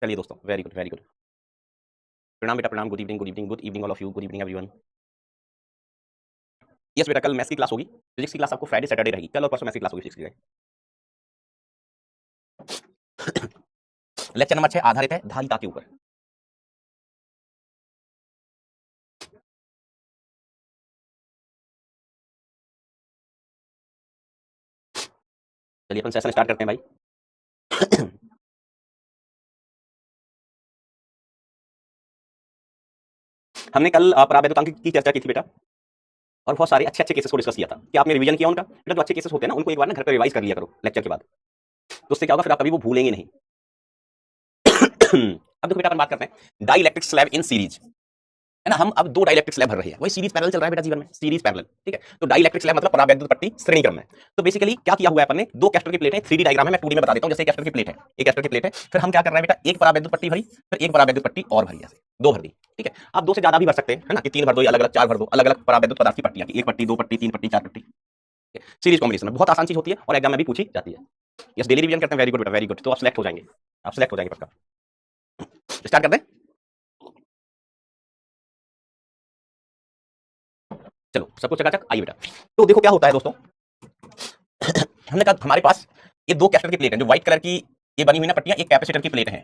चलिए दोस्तों, very good, very good. प्रणाम बेटा, प्रणाम। Good evening, good evening, good evening all of you, good evening everyone. Yes बेटा, कल मैथ्स की क्लास होगी। फिजिक्स की क्लास आपको फ्राइडे सैटरडे रहेगी। कल और परसों मैथ्स की क्लास होगी फिजिक्स की। लेक्चर नंबर 6 आधारित है धारिता के ऊपर। चलिए अपन सेशन स्टार्ट करते हैं भाई। हमने कल परावैद्युतांक की चर्चा की थी बेटा, और बहुत सारे अच्छे अच्छे केसेस को डिस्कस किया था। क्या आपने रिवीजन किया उनका? बेटा जो अच्छे केसेस होते हैं ना, उनको एक बार ना घर पर रिवाइज कर लिया करो लेक्चर के बाद। तो उससे क्या होगा, फिर आप कभी वो भूलेंगे नहीं। अब देखो बेटा, अपन बात करते हैं dielectric slab in series, है ना। हम अब दो डाइलेक्ट्रिक स्लैब भर रहे हैं, वही सीरीज पैरेलल चल रहा है बेटा जीवन में, सीरीज पैरेलल, ठीक है। तो डाइलेक्ट्रिक स्लैब मतलब परावैद्युत पट्टी श्रेणी क्रम में। तो बेसिकली क्या किया हुआ है अपन ने, दो कैस्टर की प्लेट है, 3D डायग्राम है, मैं 2D में बता देता हूं। जैसे एक कैस्टर की प्लेट है, एक कैस्टर की प्लेट है, फिर हम क्या कर रहे हैं बेटा, एक परावैद्युत पट्टी भरी, फिर एक परावैद्युत पट्टी और भरी, ऐसे दो भर दी, ठीक है। आप दो से ज्यादा भी भर सकते हैं, है ना, कि तीन भर दो, अलग अलग चार भर दो, अलग अलग परावैद्युत पदार्थ की पट्टियां, एक पट्टी, दो पट्टी, तीन पट्टी, चार पट्टी। सीरीज कॉम्बिनेशन में बहुत आसान चीज होती है और एग्जाम में भी पूछी जाती है। यस, डेली रिवीजन करते हैं, वेरी गुड बेटा, वेरी गुड। तो आप सिलेक्ट हो जाएंगे, आप सिलेक्ट हो जाएंगे पक्का। स्टार्ट कर दें? चलो, सब कुछ चकाचक, आइए बेटा। तो देखो क्या होता है दोस्तों, हमने कहा हमारे पास ये दो कैपेसिटर की प्लेट है, जो व्हाइट कलर की ये बनी हुई ना पट्टियां, एक कैपेसिटर की प्लेट है,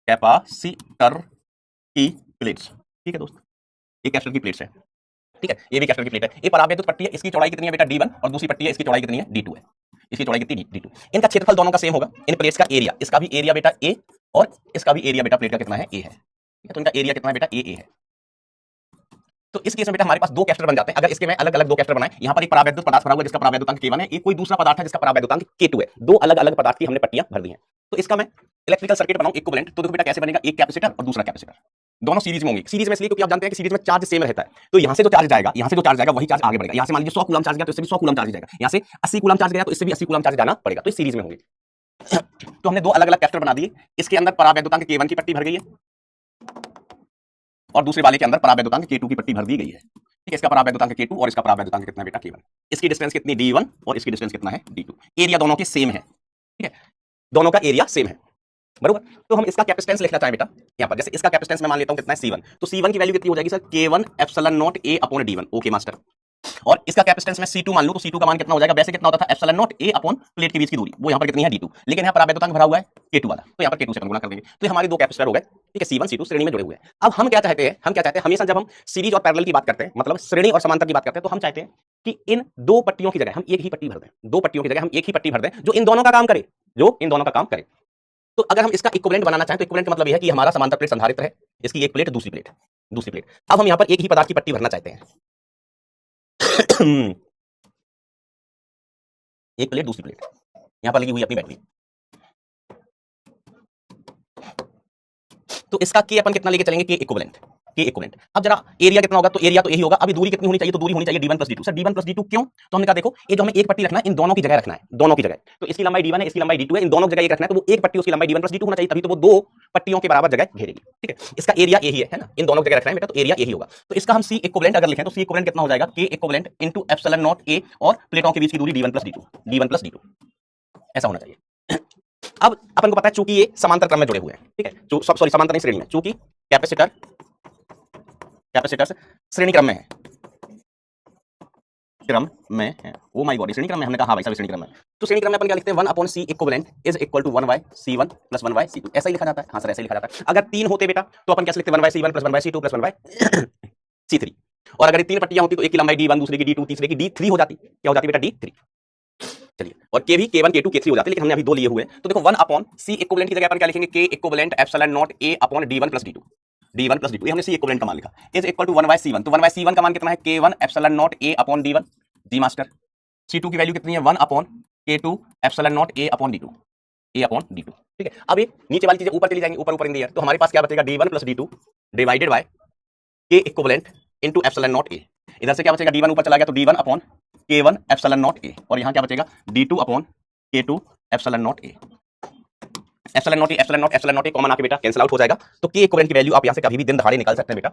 कैपेसिटर की प्लेट्स, ठीक है दोस्त। ये कैपेसिटर की प्लेट्स है, ठीक है। ये भी कैपेसिटर की प्लेट है। ये परावैद्युत पट्टी है, इसकी चौड़ाई कितनी है बेटा, D1, और दूसरी पट्टी है, इसकी चौड़ाई कितनी है, D2 है। इसकी चौड़ाई कितनी, D2। इनका क्षेत्रफल दोनों का सेम होगा। इन प्लेट्स का एरिया, इसका भी एरिया बेटा A, और इसका भी एरिया बेटा प्लेट का कितना है, A है। तो इनका एरिया कितना है बेटा, A है। तो इस केस में बेटा हमारे पास दो कैस्टर बन जाते हैं। अगर इसके में अलग अलग दो कैस्टर बनाए, यहाँ पर एक परावैद्युत पदार्थ भरा हुआ है जिसका परावैद्युतांक K1 है, एक कोई दूसरा पदार्थ है जिसका परावैद्युतांक K2 है। दो अलग अलग पदार्थ की हमने पट्टियां भर दी हैं। तो इसका मैं इलेक्ट्रिकल सर्किट बनाऊं इक्विवेलेंट, तो देखो बेटा कैसे बनेगा, एक कैपेसिटर और दूसरा कैपेसिटर, दोनों सीरीज में होंगे। सीरीज में इसलिए क्योंकि आप जानते हैं कि सीरीज में चार्ज सेम रहता है। तो यहाँ से जो चार्ज जाएगा, यहाँ से जो चार्ज जाएगा वही चार्ज आगे बढ़ेगा। यहाँ से मान लीजिए 100 कूलम चार्ज गया तो इससे भी 100 कूलम चार्ज जाएगा, यहाँ से 80 कूलम चार्ज गया तो इससे भी 80 कूलम चार्ज जाना पड़ेगा। तो सीरीज में होंगे। तो हमने दो अलग अलग कैपेसिटर बना दिए। इसके अंदर परावैद्युतांक K1 की पट्टी भर गई है, और दूसरे वाले के अंदर परावैद्युतांक K2 की पट्टी भर दी गई है, ठीक है। इसका परावैद्युतांक K2 और इसका परावैद्युतांक कितना बेटा, K1। इसकी डिस्टेंस कितनी, D1, और इसकी डिस्टेंस कितना है, D2। एरिया दोनों के सेम है, ठीक है, दोनों का एरिया सेम है, बरोबर। तो हम इसका कैपेसिटेंस लिखना चाहें बेटा, यहाँ पर जैसे इसका कैपेसिटेंस मैं मान लेता हूँ कितना है, C1। तो C1 की वैल्यू कितनी हो जाएगी sir, K1 epsilon not A upon D1। Okay master. और इसका कैपेसिटेंस मैं C2 मान लूं, तो C2 का मान कितना हो जाएगा, वैसे कितना होता था, epsilon not A upon plate के बीच की दूरी, वो यहाँ पर कितनी है, D2। लेकिन यहाँ परावैद्युतांक भरा हुआ है K2 वाला, तो यहाँ पर K2 से अपन गुणा कर देंगे। तो ये हमारे दो कैपेसिटर हो गए, ठीक है। C1 C2 श्रेणी में जुड़े हुए हैं। अब हम क्या चाहते हैं, हम क्या चाहते हैं, हमेशा जब हम सीरीज और पैरेलल की बात करते हैं, मतलब श्रेणी और समांतर की बात करते हैं, तो हम चाहते हैं कि इन दो पट्टियों की जगह हम एक ही पट्टी भर दें, दो पट्टियों की जगह हम एक ही पट्टी भर दें जो इन दोनों का काम करे, जो इन दोनों का काम करे। तो अगर हम इसका इक्विवेलेंट बनाना चाहें, तो इक्विवेलेंट मतलब यह है कि हमारा समांतर प्लेट संधारित्र है, इसकी एक प्लेट, दूसरी प्लेट, दूसरी प्लेट। अब हम यहाँ पर एक ही पदार्थ की पट्टी भरना चाहते हैं। एक प्लेट, दूसरी प्लेट, यहाँ पर लगी हुई अपनी बैटरी। तो इसका के अपन कितना लेके चलेंगे, के इक्विवेलेंट, के इक्विवेलेंट। अब जरा एरिया कितना होगा, तो एरिया तो यही होगा। अभी दूरी कितनी होनी चाहिए, तो दूरी होनी चाहिए D1 + D2। Sir D1 + D2 क्यों? तो हमने कहा देखो, ये जो हमें एक पट्टी रखना है, इन दोनों की जगह रखना है, दोनों की जगह। तो इसकी लंबाई D1 है, इसकी लंबाई D2 है, इन दोनों की जगह एक रखना है, तो वो एक पट्टी उसकी लंबाई D1 + D2 होना चाहिए, तभी तो वो दो पट्टियों के बराबर जगह घेरेगी, ठीक है। इसका एरिया यही है ना, इन दोनों की जगह रखना है बेटा, तो एरिया यही होगा। तो इसका हम सी इक्विवेलेंट अगर लिखें, तो सी इक्विवेलेंट कितना हो जाएगा, के equivalent into epsilon not A, और प्लेटों के बीच की दूरी D1 + D2, D1 + D2, ऐसा होना चाहिए। अब अपन को पता है चूंकि ये समांतर क्रम में जुड़े हुए हैं, ठीक है, सॉरी समांतर नहीं, श्रेणी में, चूंकि कैपेसिटर कैपेसिटर्स श्रेणी क्रम में है, क्रम में है। ओ माय गॉड, श्रेणी क्रम में, हमने कहा हाँ भाई साहब श्रेणी क्रम में। तो श्रेणी क्रम में अपन क्या लिखते हैं, 1/C equivalent is equal to 1/C1 + 1/C2, ऐसा ही लिखा जाता है। हाँ सर, ऐसा ही लिखा जाता है। अगर तीन होते बेटा, तो अपन कैसे लिखते, 1/C1 + 1/C2 + 1/C3। और अगर ये तीन पट्टियां होती, तो एक की लंबाई D1, दूसरे की D2, तीसरे की D3 हो जाती। क्या हो जाती बेटा, D3। चलिए, और के भी K1 K2 K3 हो जाते हैं, लेकिन हमने अभी दो लिए हुए। तो देखो 1/C इक्विवेलेंट की जगह अपन क्या लिखेंगे, के equivalent epsilon not A upon D1 + D2, D1 + D2, ये हमने सी इक्विवेलेंट का मान लिखा, इज इक्वल टू 1/C1। तो 1/C1 का मान कितना है, K1 epsilon not A upon D1, जी मास्टर। C2 की वैल्यू कितनी है, 1/K2 epsilon not A upon D2, A upon D2, ठीक है। अब ये नीचे वाली चीजें ऊपर चली जाएंगी, ऊपर ऊपर इन दी है, तो हमारे पास क्या बचेगा, D1 + D2 divided by K equivalent into epsilon not A। इधर से क्या बचेगा, D1 ऊपर चला गया, तो D1 upon K1 epsilon not A, और यहां क्या बचेगा, D2 upon K2 epsilon not A। Epsilon not A, epsilon not A common आके बेटा कैंसिल आउट हो जाएगा। तो के इक्विवेलेंट की वैल्यू आप यहां से कभी भी दिन दहाड़े निकाल सकते हैं बेटा।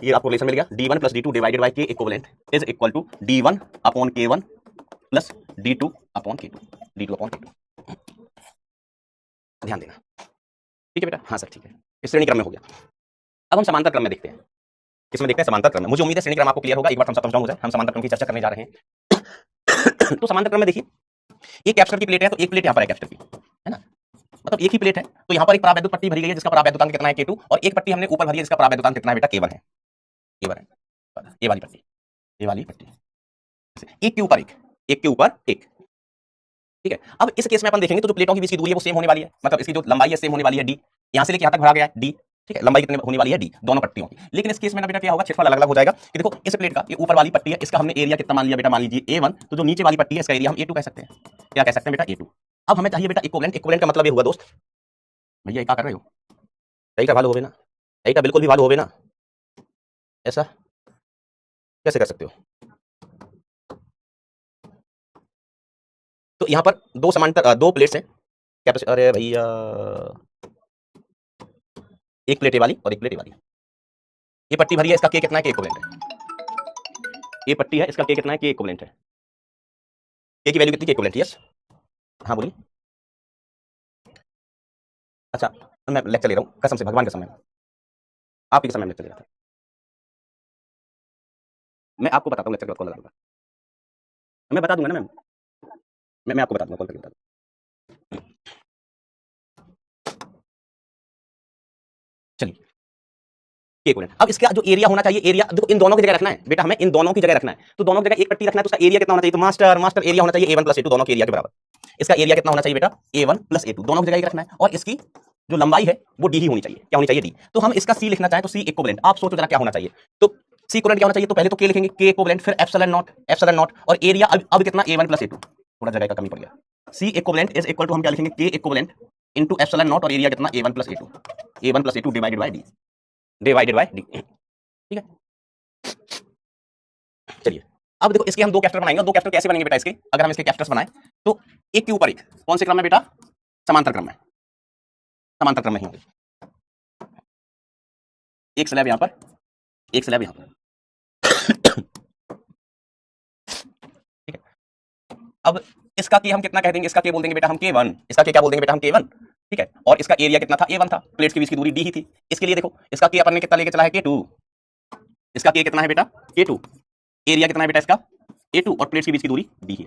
ये आपको रिलेशन मिल गया, D1 + D2 divided by K equivalent is equal to D1 upon K1 plus D2 upon K2, D2 upon K2। ध्यान देना। ठीक है बेटा, हाँ सर ठीक है, इस श्रेणी क्रम में हो गया। अब हम समांतर क्रम में देखते हैं, किसमें देखते हैं, समांतर क्रम में। मुझे उम्मीद है श्रेणी क्रम आपको क्लियर होगा, एक बार हम सब समझाऊं मुझे, हम समांतर क्रम की चर्चा करने जा रहे हैं। तो समांतर क्रम में देखिए, ये कैप्स्टर की प्लेट है, तो एक प्लेट यहाँ पर है कैप्स्टर की, है ना, मतलब एक ही प्लेट है, तो यहाँ पर एक परावैद्युत पट्टी भरी गई है जिसका परावैद्युतांक कितना है K2, और एक पट्टी हमने ऊपर भरी है जिसका परावैद्युतांक कितना है बेटा K1 है, K1 है, ये वाली पट्टी, ये वाली पट्टी, एक के ऊपर एक, एक के ऊपर एक, ठीक है। अब इस केस में अपन देखेंगे तो जो प्लेटों की बीच की दूरी है वो सेम होने वाली है, मतलब इसकी जो लंबाई है सेम होने वाली है d, यहाँ से लेके यहाँ तक भरा गया है d, ठीक है, लंबाई कितनी होने वाली है d दोनों पट्टियों की। लेकिन इस केस में ना बेटा क्या होगा, क्षेत्रफल अलग अलग हो जाएगा, कि देखो इस प्लेट का ये ऊपर वाली पट्टी है, इसका हमने एरिया कितना मान लिया बेटा, मान लीजिए A1, तो जो नीचे वाली पट्टी है इसका एरिया हम A2 कह सकते हैं, क्या कह सकते हैं बेटा, A2। अब हमें चाहिए बेटा इक्विवेलेंट, इक्विवेलेंट का मतलब ये हुआ दोस्त, भैया क्या कर रहे हो, सही का भालो होवे ना, सही का बिल्कुल भी भालो होवे ना, ऐसा कैसे कर सकते हो। तो यहाँ पर दो समांतर दो प्लेट्स हैं, कैपेसिटर, अरे भैया एक प्लेट वाली और एक प्लेट वाली, ये पट्टी भरी है, इसका K कितना है, K इक्विवेलेंट है, ये पट्टी है, इसका K कितना है, K इक्विवेलेंट है, K की वैल्यू कितनी, K इक्विवेलेंट, यस, हाँ बोलिए। अच्छा मैं लेक्चर ले रहा हूँ कसम से, भगवान कसम है, आपकी कसम में लेक्चर ले रहा था, मैं आपको बताता हूँ लेक्चर के बाद कॉल लगा दूंगा, मैं बता दूंगा ना मैम, मैं आपको बता दूंगा, कॉल करके बता दूंगा। चलिए K इक्विवेलेंट, अब इसका जो एरिया होना चाहिए, एरिया देखो इन दोनों की जगह रखना है बेटा, हमें इन दोनों की जगह रखना है, तो दोनों की जगह एक पट्टी रखना है, तो उसका एरिया कितना होना चाहिए, तो मास्टर मास्टर एरिया होना चाहिए A1 + A2 दोनों के एरिया के बराबर, इसका एरिया कितना होना चाहिए बेटा, A1 + A2 दोनों की जगह एक रखना है, और इसकी जो लंबाई है वो d ही होनी चाहिए, क्या होनी चाहिए, d। तो हम इसका c लिखना चाहें तो c इक्विवेलेंट, आप सोचो जरा क्या होना चाहिए, तो c इक्विवेलेंट क्या होना चाहिए, तो पहले तो k लिखेंगे, k इक्विवेलेंट, फिर एप्सिलॉन नॉट, एप्सिलॉन नॉट, और एरिया अब कितना A1 + A2, थोड़ा जगह का कमी पड़ गया, c equivalent is equal to हम क्या लिखेंगे, k equivalent into epsilon not, और एरिया कितना A1 + A2, A1 + A2 divided by d, divided by d, ठीक है। चलिए अब देखो इसके हम दो कैप्स्टर बनाएंगे, दो कैप्स्टर कैसे बनेंगे बेटा इसके, अगर हम इसके कैप्स्टर्स बनाएं तो एक के ऊपर एक, कौन से क्रम में बेटा, समांतर क्रम में, समांतर क्रम में ही होंगे, एक स्लैब यहां पर, एक स्लैब यहां पर, ठीक है। अब इसका के हम कितना कह देंगे, इसका के बोल देंगे बेटा हम K1, इसका के क्या बोल देंगे बेटा हम K1, ठीक है, और इसका एरिया कितना था, A1 था, प्लेट्स के बीच की दूरी d ही थी। इसके लिए देखो इसका के अपन ने कितना लेके चला है, K2, इसका के कितना है बेटा, K2, एरिया कितना है बेटा इसका A2, और प्लेट्स के बीच की दूरी d है।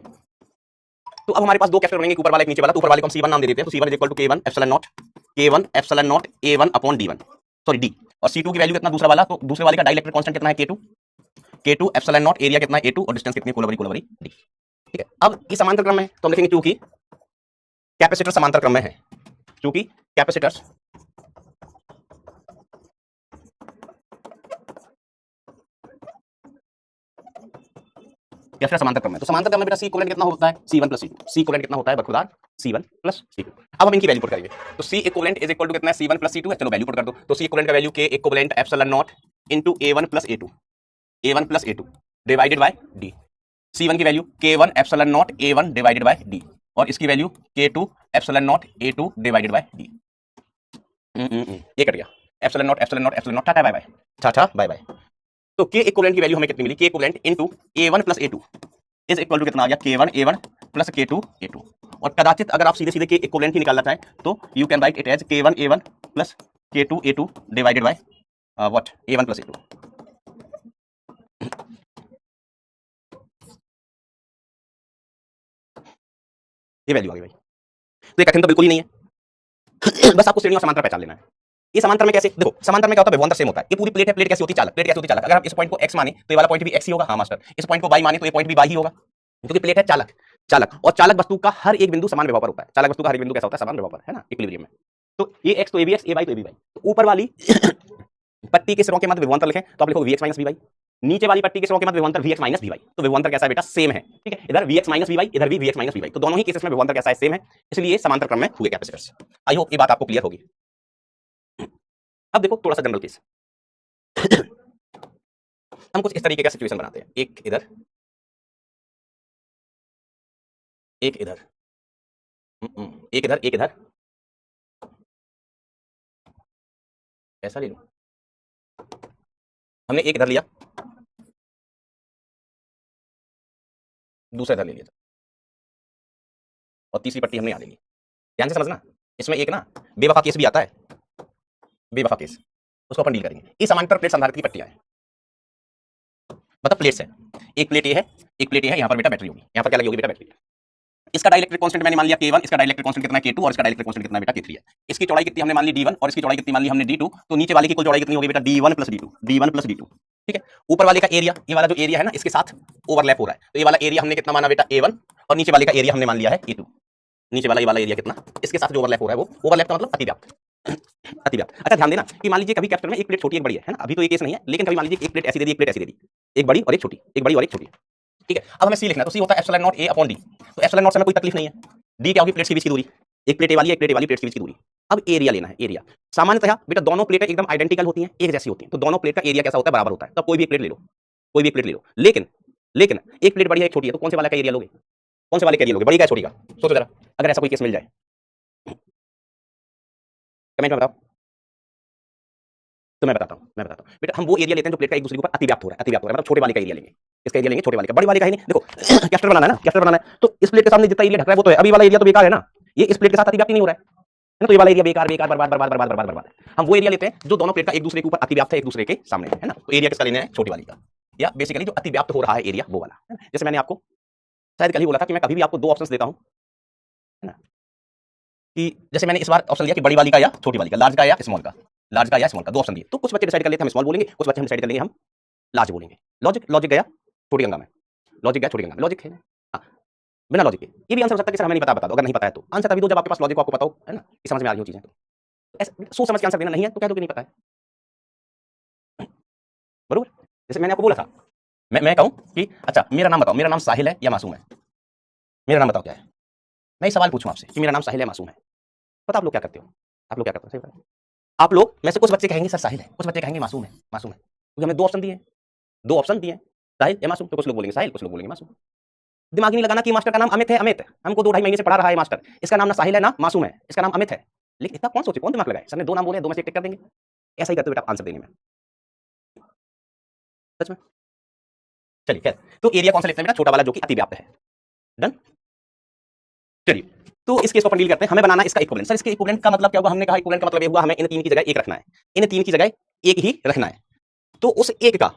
तो अब हमारे पास दो कैप्स्टर बनेंगे, ऊपर वाला एक नीचे वाला, तो ऊपर वाले को हम C1 नाम दे देते हैं, तो C1 = K1 epsilon not, K1 epsilon not A1 upon D1, sorry D, और C2 की वैल्यू कितना दूसरा वाला, तो दूसरे वाले का डाइलेक्ट्रिक कांस्टेंट कितना है, K2, K2 epsilon not, area कितना है A2, और डिस्टेंस कितनी है, कोलबरी कोलबरी D, ठीक है। अब ये समांतर क्रम में है तो हम लिखेंगे क्योंकि कैपेसिटर समांतर क्रम में है, क्योंकि कैपेसिटर्स कैपेसिटर समांतर क्रम में, तो समांतर क्रम में बेटा C इक्विवेलेंट कितना होता है, C1 + C2, C इक्विवेलेंट कितना होता है बरखुरदार, C1 + C2। अब हम इनकी वैल्यू पुट करेंगे, तो C equivalent is equal to कितना है, C1 + C2 है, चलो वैल्यू पुट कर दो, तो C इक्विवेलेंट का value K equivalent epsilon not into A1 + A2, A1 + A2 divided by D, C1 की value K1 epsilon not A1 divided by D, और इसकी value K2 epsilon not A2 divided by D, ये cut गया, epsilon not epsilon not epsilon not, tata bye bye, tata bye bye. तो K equivalent की value हमें कितनी मिली, K equivalent into A1 + A2 is equal to कितना आ गया, K1 A1 + K2 A2, और कदाचित अगर आप सीधे सीधे K इक्विवेलेंट ही निकालना चाहें तो you can write it as K1 A1 + K2 A2 divided by what, A1 + A2, ये वैल्यू आ गई भाई। तो ये कठिन तो बिल्कुल ही नहीं है, बस आपको श्रेणी और समांतर पहचान लेना है। ये समांतर में कैसे, देखो समांतर में क्या होता है, विभवांतर सेम होता है, ये पूरी प्लेट है, प्लेट कैसी होती है, चालक, प्लेट कैसी होती है, चालक। अगर हम इस पॉइंट को x माने तो ये वाला पॉइंट भी x ही होगा, हाँ मास्टर, इस पॉइंट को y माने तो ये पॉइंट भी y ही होगा, क्योंकि प्लेट है चालक, चालक, और चालक वस्तु का हर एक बिंदु समान विभव पर होता है, चालक वस्तु का हर एक बिंदु कैसा होता है, समान विभव पर, है ना, इक्विलिब्रियम में। तो ये x तो ये भी x, ये y तो ये भी y, तो ऊपर वाली पट्टी के सिरों के मध्य विभवांतर लिखें तो आप लिखोगे vx - vy, नीचे वाली पट्टी के सिरों के मध्य विभवांतर vx - vy, तो विभवांतर कैसा है बेटा, सेम है, ठीक है, इधर vx - vy, इधर भी vx - vy, तो दोनों ही केसेस में विभवांतर कैसा है, सेम है, इसलिए समांतर क्रम में हुए कैपेसिटर्स। आई होप ये बात आपको क्लियर होगी। अब देखो थोड़ा सा जनरल केस, हम कुछ इस तरीके का सिचुएशन बनाते हैं, एक इधर, एक इधर, एक इधर, एक इधर, ऐसा ले लो, हमने एक इधर लिया, दूसरा इधर ले लिया, और तीसरी पट्टी हमने यहाँ ले ली। ध्यान से समझना, इसमें एक ना बेवफा केस भी आता है, बेवफा केस, उसको अपन डील करेंगे। ये समांतर प्लेट संधारित्र की पट्टियां हैं, मतलब प्लेट्स है। एक प्लेट ये है, एक प्लेट ये है, यहाँ पर बेटा बैटरी होगी, यहाँ पर क्या लगी होगी बेटा बैटरी। इसका डाइलेक्ट्रिक कांस्टेंट मैंने मान लिया K1, इसका डाइलेक्ट्रिक कांस्टेंट कितना है K2 और इसका डाइलेक्ट्रिक कांस्टेंट कितना है बेटा K3 है। इसकी चौड़ाई कितनी हमने मान ली D1 और इसकी चौड़ाई कितनी मान ली हमने D2, तो नीचे वाले की कुल चौड़ाई कितनी होगी बेटा D1 plus D2, D1 plus D2। ठीक है, ऊपर वाले का एरिया, ये वाला जो एरिया है ना इसके साथ ओवरलैप हो रहा है, तो ये वाला एरिया हमने कितना माना बेटा A1 और नीचे वाले का एरिया हमने मान लिया है A2। नीचे वाला ये वाला एरिया कितना, इसके साथ जो ओवरलैप हो रहा है वो ओवरलैप का मतलब अतिव्याप्त, अतिव्याप्त। अच्छा ध्यान देना कि मान लीजिए कभी कैप्सूल में एक प्लेट छोटी एक बड़ी है ना, अभी तो ये केस नहीं है, लेकिन कभी मान लीजिए एक प्लेट ऐसी दे दी, एक प्लेट ऐसी दे दी, एक बड़ी और एक छोटी, एक बड़ी और एक छोटी। ठीक है, अब हमें सी लिखना है, तो सी होता है epsilon not A upon D। तो एप्सिलॉन नॉट से हमें कोई तकलीफ नहीं है, D क्या होगी प्लेट्स के बीच की दूरी, एक प्लेट ए वाली है, एक प्लेट ए वाली, प्लेट्स के बीच की दूरी। अब एरिया लेना है, एरिया। सामान्यतः बेटा दोनों प्लेटें एकदम आइडेंटिकल होती हैं, एक जैसी होती हैं, तो दोनों प्लेट का एरिया कैसा होता है, बराबर होता है। तो कोई भी एक प्लेट ले लो, कोई भी एक प्लेट ले लो, लेकिन लेकिन एक प्लेट बड़ी है एक छोटी है, तो कौन से वाले का एरिया लोगे, कौन से वाले का एरिया लोगे, बड़ी का छोटी का, सोचो जरा, अगर ऐसा कोई केस मिल जाए कमेंट में बताओ। तो मैं बताता हूं बेटा, हम वो एरिया लेते हैं जो प्लेट का एक दूसरे के ऊपर अतिव्याप्त हो रहा है, अतिव्याप्त हो रहा है, मतलब छोटे वाले का एरिया लेंगे, इसका एरिया लेंगे छोटे वाले का, बड़ी वाले का ही नहीं। देखो कैस्टर बनाना है ना, कैस्टर बनाना है, तो इस प्लेट के सामने जितना एरिया ढक रहा है वो तो है, अभी वाला एरिया तो बेकार है ना, ये इस प्लेट के साथ अतिव्याप्त नहीं हो रहा है ना, तो ये वाला एरिया बेकार बेकार बर्बाद बर्बाद बर्बाद बर्बाद बर्बाद। हम वो एरिया लेते हैं जो दोनों प्लेट का एक दूसरे के ऊपर अतिव्याप्त है, एक दूसरे के सामने है ना, तो एरिया किसका लेना है, छोटी वाली का, या बेसिकली जो अतिव्याप्त हो रहा है एरिया वो वाला। जैसे मैंने आपको शायद कल ही बोला था कि मैं कभी भी आपको दो ऑप्शंस देता हूं, है ना, कि जैसे मैंने इस बार ऑप्शन दिया कि बड़ी वाली का या छोटी वाली का, लार्ज का या स्मॉल का, लार्ज का या स्मॉल का, दो ऑप्शन दिए, तो कुछ बच्चे डिसाइड कर लेते हैं हम स्मॉल बोलेंगे, कुछ बच्चे हम डिसाइड कर लेंगे हम लार्ज बोलेंगे। लॉजिक, लॉजिक गया छोटी गंगा में, लॉजिक गया छोटी गंगा में, लॉजिक है। हाँ, बिना लॉजिक के ये भी आंसर हो सकता है कि सर हमें नहीं पता, बता दो। अगर नहीं पता है तो आंसर तभी दो जब आपके पास लॉजिक आपको पता हो, है ना, कि समझ में आ रही हो चीजें। तो सोच समझ के आंसर देना, नहीं है तो कह दो कि नहीं पता है, बरोबर। जैसे मैंने आपको बोला था, मैं कहूं कि अच्छा मेरा नाम बताओ, मेरा नाम साहिल है या मासूम है, मेरा नाम बताओ क्या है, मैं सवाल पूछूं आपसे कि मेरा नाम साहिल है मासूम है, पता आप लोग क्या करते हो, आप लोग क्या करते हो, सही बताओ। आप लोग में से कुछ बच्चे कहेंगे सर साहिल है, कुछ बच्चे कहेंगे मासूम है, मासूम है, क्योंकि हमने दो ऑप्शन दिए, दो ऑप्शन दिए, साहिल या मासूम, तो कुछ लोग बोलेंगे साहिल, कुछ लोग बोलेंगे मासूम। दिमाग नहीं लगाना कि मास्टर का नाम अमित है, अमित हमको 2 ढाई महीने से पढ़ा रहा है मास्टर, इसका नाम ना साहिल है ना मासूम है, इसका नाम अमित है। लेकिन इतना कौन सोचे, कौन दिमाग लगाए, सर ने दो नाम बोले, दो में से एक टिक कर देंगे, ऐसा ही करते हो बेटा आंसर देने में, सच में। चलिए खैर, तो एरिया कौन सा लेते हैं बेटा, छोटा वाला जो कि अतिव्याप्त है, डन। चलिए तो इस केस को अपन डील करते हैं, हमें बनाना इसका इक्विवेलेंट। सर इसके इक्विवेलेंट का मतलब क्या होगा, हमने कहा इक्विवेलेंट का मतलब ये हुआ हमें इन तीन की जगह एक रखना है, इन तीन की जगह एक ही रखना है। तो उस एक का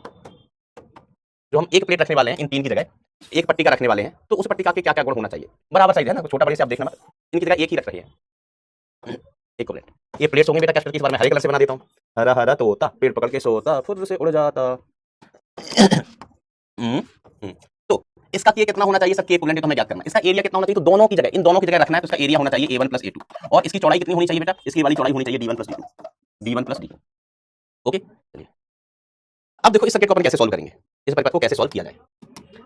जो हम एक प्लेट रखने वाले हैं, इन तीन की जगह एक पट्टी का रखने वाले हैं, तो उस पट्टी का क्या क्या गुण होना चाहिए, बराबर साइज है ना, छोटा बड़े से आप देखना मत, इनकी जगह एक ही रख रही है इक्विवेलेंट। ये प्लेट्स होंगे बेटा कैस्टर की, इस बार मैं हरे कलर से बना देता हूँ, हरा हरा तोता पेड़ पकड़ के सोता फुर्र से उड़ जाता। तो इसका के कितना होना चाहिए सर, के इक्विवेलेंट तो हमें ज्ञात करना है, इसका एरिया कितना होना चाहिए, तो दोनों की जगह, इन दोनों की जगह रखना है, तो इसका एरिया होना चाहिए A1 प्लस A2, और इसकी चौड़ाई कितनी होनी चाहिए बेटा, इसकी वाली चौड़ाई होनी चाहिए D1 plus D2, D1 plus D2। Okay चलिए अब देखो इस सर्किट को अपन कैसे सॉल्व करेंगे, इस परिपथ को कैसे सॉल्व किया जाए।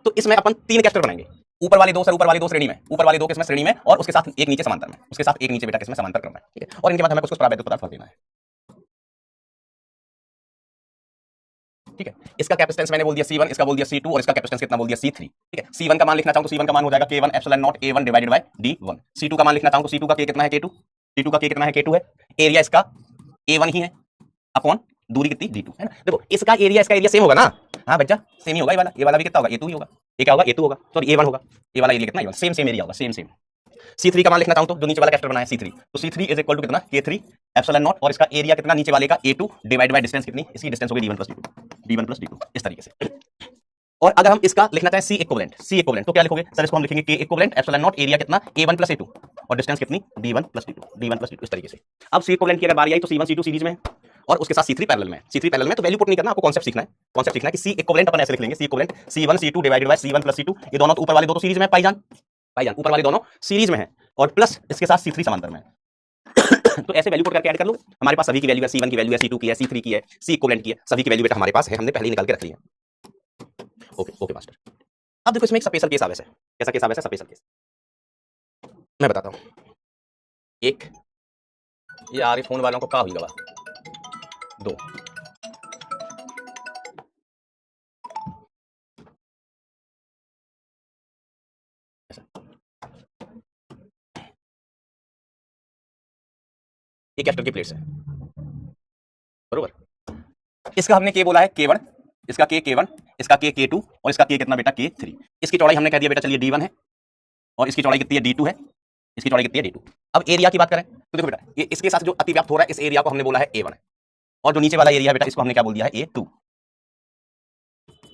तो इसमें अपन तीन कैस्टर बनाएंगे, ऊपर वाले दो सर, ऊपर वाले दो श्रेणी में, ऊपर वाले दो किसमें श्रेणी में, और उसके साथ एक नीचे समांतर में, उसके साथ एक नीचे बेटा किसमें समांतर क्रम में, ठीक है। और इनके बाद हमें कुछ प्रावैधिक पदार्थ देना है, ठीक है। इसका कैपेसिटेंस मैंने बोल दिया C1, इसका बोल दिया C2, और इसका कैपेसिटेंस कितना बोल दिया C3, ठीक है। C1 का मान लिखना चाहूं तो C1 का मान हो जाएगा K1 epsilon not A1 divided bye D1। C2 का मान लिखना चाहूं तो C2 का K कितना है K2, C2 का K कितना है K2 है, एरिया इसका A1 ही है अपॉन दूरी कितनी D2 है ना। देखो इसका एरिया सेम होगा ना, हाँ बच्चा सेम ही होगा, ये वाला भी कितना होगा A2 ही होगा, ये क्या होगा A2 होगा, सॉरी A1 होगा, ये वाला एरिया कितना A1, सेम एरिया होगा, सेम। C3 का मान लिखना चाहूं तो जो नीचे वाला कैरेक्टर बनाया C3, तो C3 इज इक्वल टू कितना K3 एप्सिलॉन नॉट, और इसका एरिया कितना नीचे वाले का A2 डिवाइड बाय डिस्टेंस कितनी, इसकी डिस्टेंस होगी D1 प्लस D2 इस तरीके से। और अगर हम इसका लिखना चाहें C इक्विवेलेंट तो क्या लिखोगे सर, इसको हम लिखेंगे K equivalent epsilon not, area कितना A1 प्लस A2 और डिस्टेंस कितनी D1 प्लस D2 इस तरीके से। अब C इक्विवेलेंट की अगर बारी आई तो C1 C2 सीरीज में और उसके साथ C3 पैरेलल में, C3 पैरेलल में, तो वैल्यू पुट नहीं करना, आपको कॉन्सेप्ट सीखना है कि C इक्विवेलेंट अपन ऐसे लिख लेंगे, C equivalent C1 C2 divided by C1 plus C2, ये दोनों तो ऊपर वाले दो तो सीरीज में पाईजान ऊपर वाले दोनों सीरीज में है, और प्लस इसके साथ C3 समांतर में तो ऐसे वैल्यू पुट करके ऐड कर लो, हमारे पास सभी की वैल्यू है, C1 की वैल्यू है, C2 की है, C3 की है, C इक्विवेलेंट की है, सभी की वैल्यू बेटा हमारे पास है, हमने पहले ही निकाल के रख ली है। Okay master. अब देखो इसमें एक स्पेशल केस आवे है, कैसा केस आवे है, स्पेशल केस मैं बताता हूँ। एक यार फोन वालों को का हुई गवा, दो ये कैस्टर की प्लेट्स है, बरोबर। इसका हमने के बोला है K1, इसका K1, इसका K2, और इसका K कितना बेटा K3। इसकी चौड़ाई हमने कह दिया बेटा चलिए D1 है, और इसकी चौड़ाई कितनी है D2 है, इसकी चौड़ाई कितनी है D2। अब एरिया की बात करें तो देखो बेटा ये इसके साथ जो अतिव्याप्त हो रहा है, इस एरिया को हमने बोला है A1, और जो नीचे वाला एरिया बेटा इसको हमने क्या बोल दिया है A2,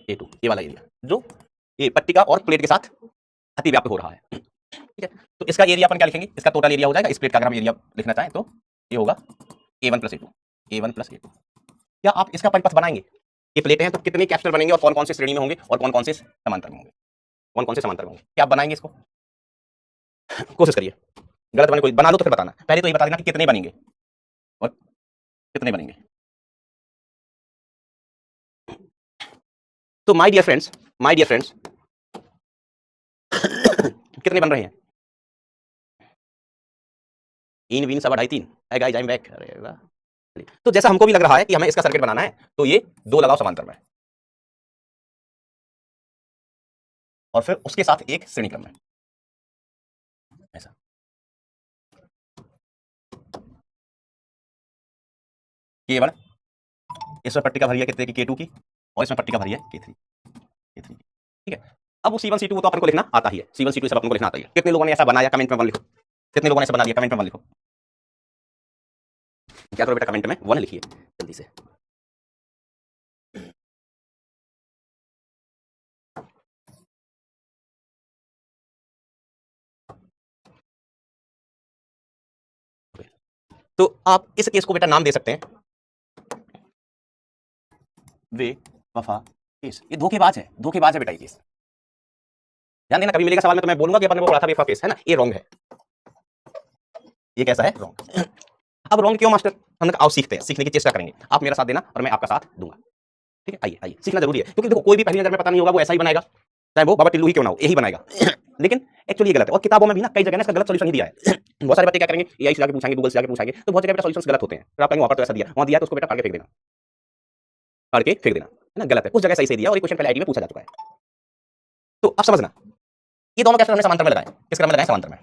A2 ये वाला एरिया जो ये पट्टिका और प्लेट के साथ अतिव्याप्त हो रहा है, ठीक है। तो इसका एरिया अपन क्या लिखेंगे, इसका टोटल एरिया हो जाएगा, इस प्लेट का अगर हम एरिया लिखना चाहें तो ये होगा A1 + A2, A1 + A2। क्या आप इसका परिपथ बनाएंगे, ये प्लेटें हैं तो कितने कैप्सूल बनेंगे और कौन कौन से श्रेणी में होंगे और कौन कौन से समांतर में होंगे, कौन कौन से समांतर में होंगे, क्या आप बनाएंगे इसको, कोशिश करिए, गलत बने कोई बना लो तो फिर बताना, पहले तो ये बता देना कि कितने बनेंगे और कितने बनेंगे। तो माय डियर फ्रेंड्स कितने बन रहे हैं, 3 3 सवा 2.5 3 है गाइस, आई एम बैक। अरे वाह, तो जैसा हमको भी लग रहा है कि हमें इसका सर्किट बनाना है तो ये 2 लगाओ समांतर में और फिर उसके साथ एक श्रेणी क्रम में, ऐसा। केवल इसमें पट्टिका भरी है कितने की, K2 की, और इसमें पट्टिका भरी है K3 की, ठीक है। अब वो C1 C2 वो तो अपन को लिखना आता ही है, C1 C2 सब अपन को लिखना आता ही है। कितने लोगों ने ऐसा बनाया कमेंट में 1 लिखो, कितने लोगों ने ऐसा बना दिया कमेंट में 1 लिखो, क्या करो बेटा कमेंट में 1 लिखिए जल्दी से। तो आप इस केस को बेटा नाम दे सकते हैं वे वफा केस। ये धोखेबाज है बेटा ये केस, ध्यान देना, कभी मिलेगा सवाल में तो मैं बोलूंगा कि अपन ने वो पढ़ा था बेवफा केस, है ना, ये रॉन्ग है, ये कैसा है, रॉन्ग। अब रॉन्ग क्यों मास्टर, हम आओ सीखते हैं, सीखने की चेष्टा करेंगे, आप मेरा साथ देना और मैं आपका साथ दूंगा, ठीक है। आइए आइए, सीखना जरूरी है, क्योंकि देखो कोई भी पहली नजर में पता नहीं होगा वो ऐसा ही बनाएगा, चाहे वो बाबा टिल्लू ही क्यों ना हो, यही बनाएगा लेकिन एक्चुअली ये गलत है, और किताबों में भी ना कई जगह ना इसका गलत सॉल्यूशन ही दिया है बहुत सारे बच्चे क्या करेंगे, एआई से जाके पूछेंगे, गूगल से जाके पूछेंगे, तो बहुत जगह बेटा सॉल्यूशंस गलत होते हैं, फिर आप कहेंगे वहां पर तो ऐसा दिया, वहां दिया तो उसको बेटा फाड़ के फेंक देना, फाड़ के फेंक देना, है ना, गलत है, उस जगह सही से दिया और ये क्वेश्चन पहले आईटी में पूछा जा चुका है। तो अब समझना, ये दोनों कैसे हमने समांतर में लगाए, किस क्रम में लगाए, समांतर में।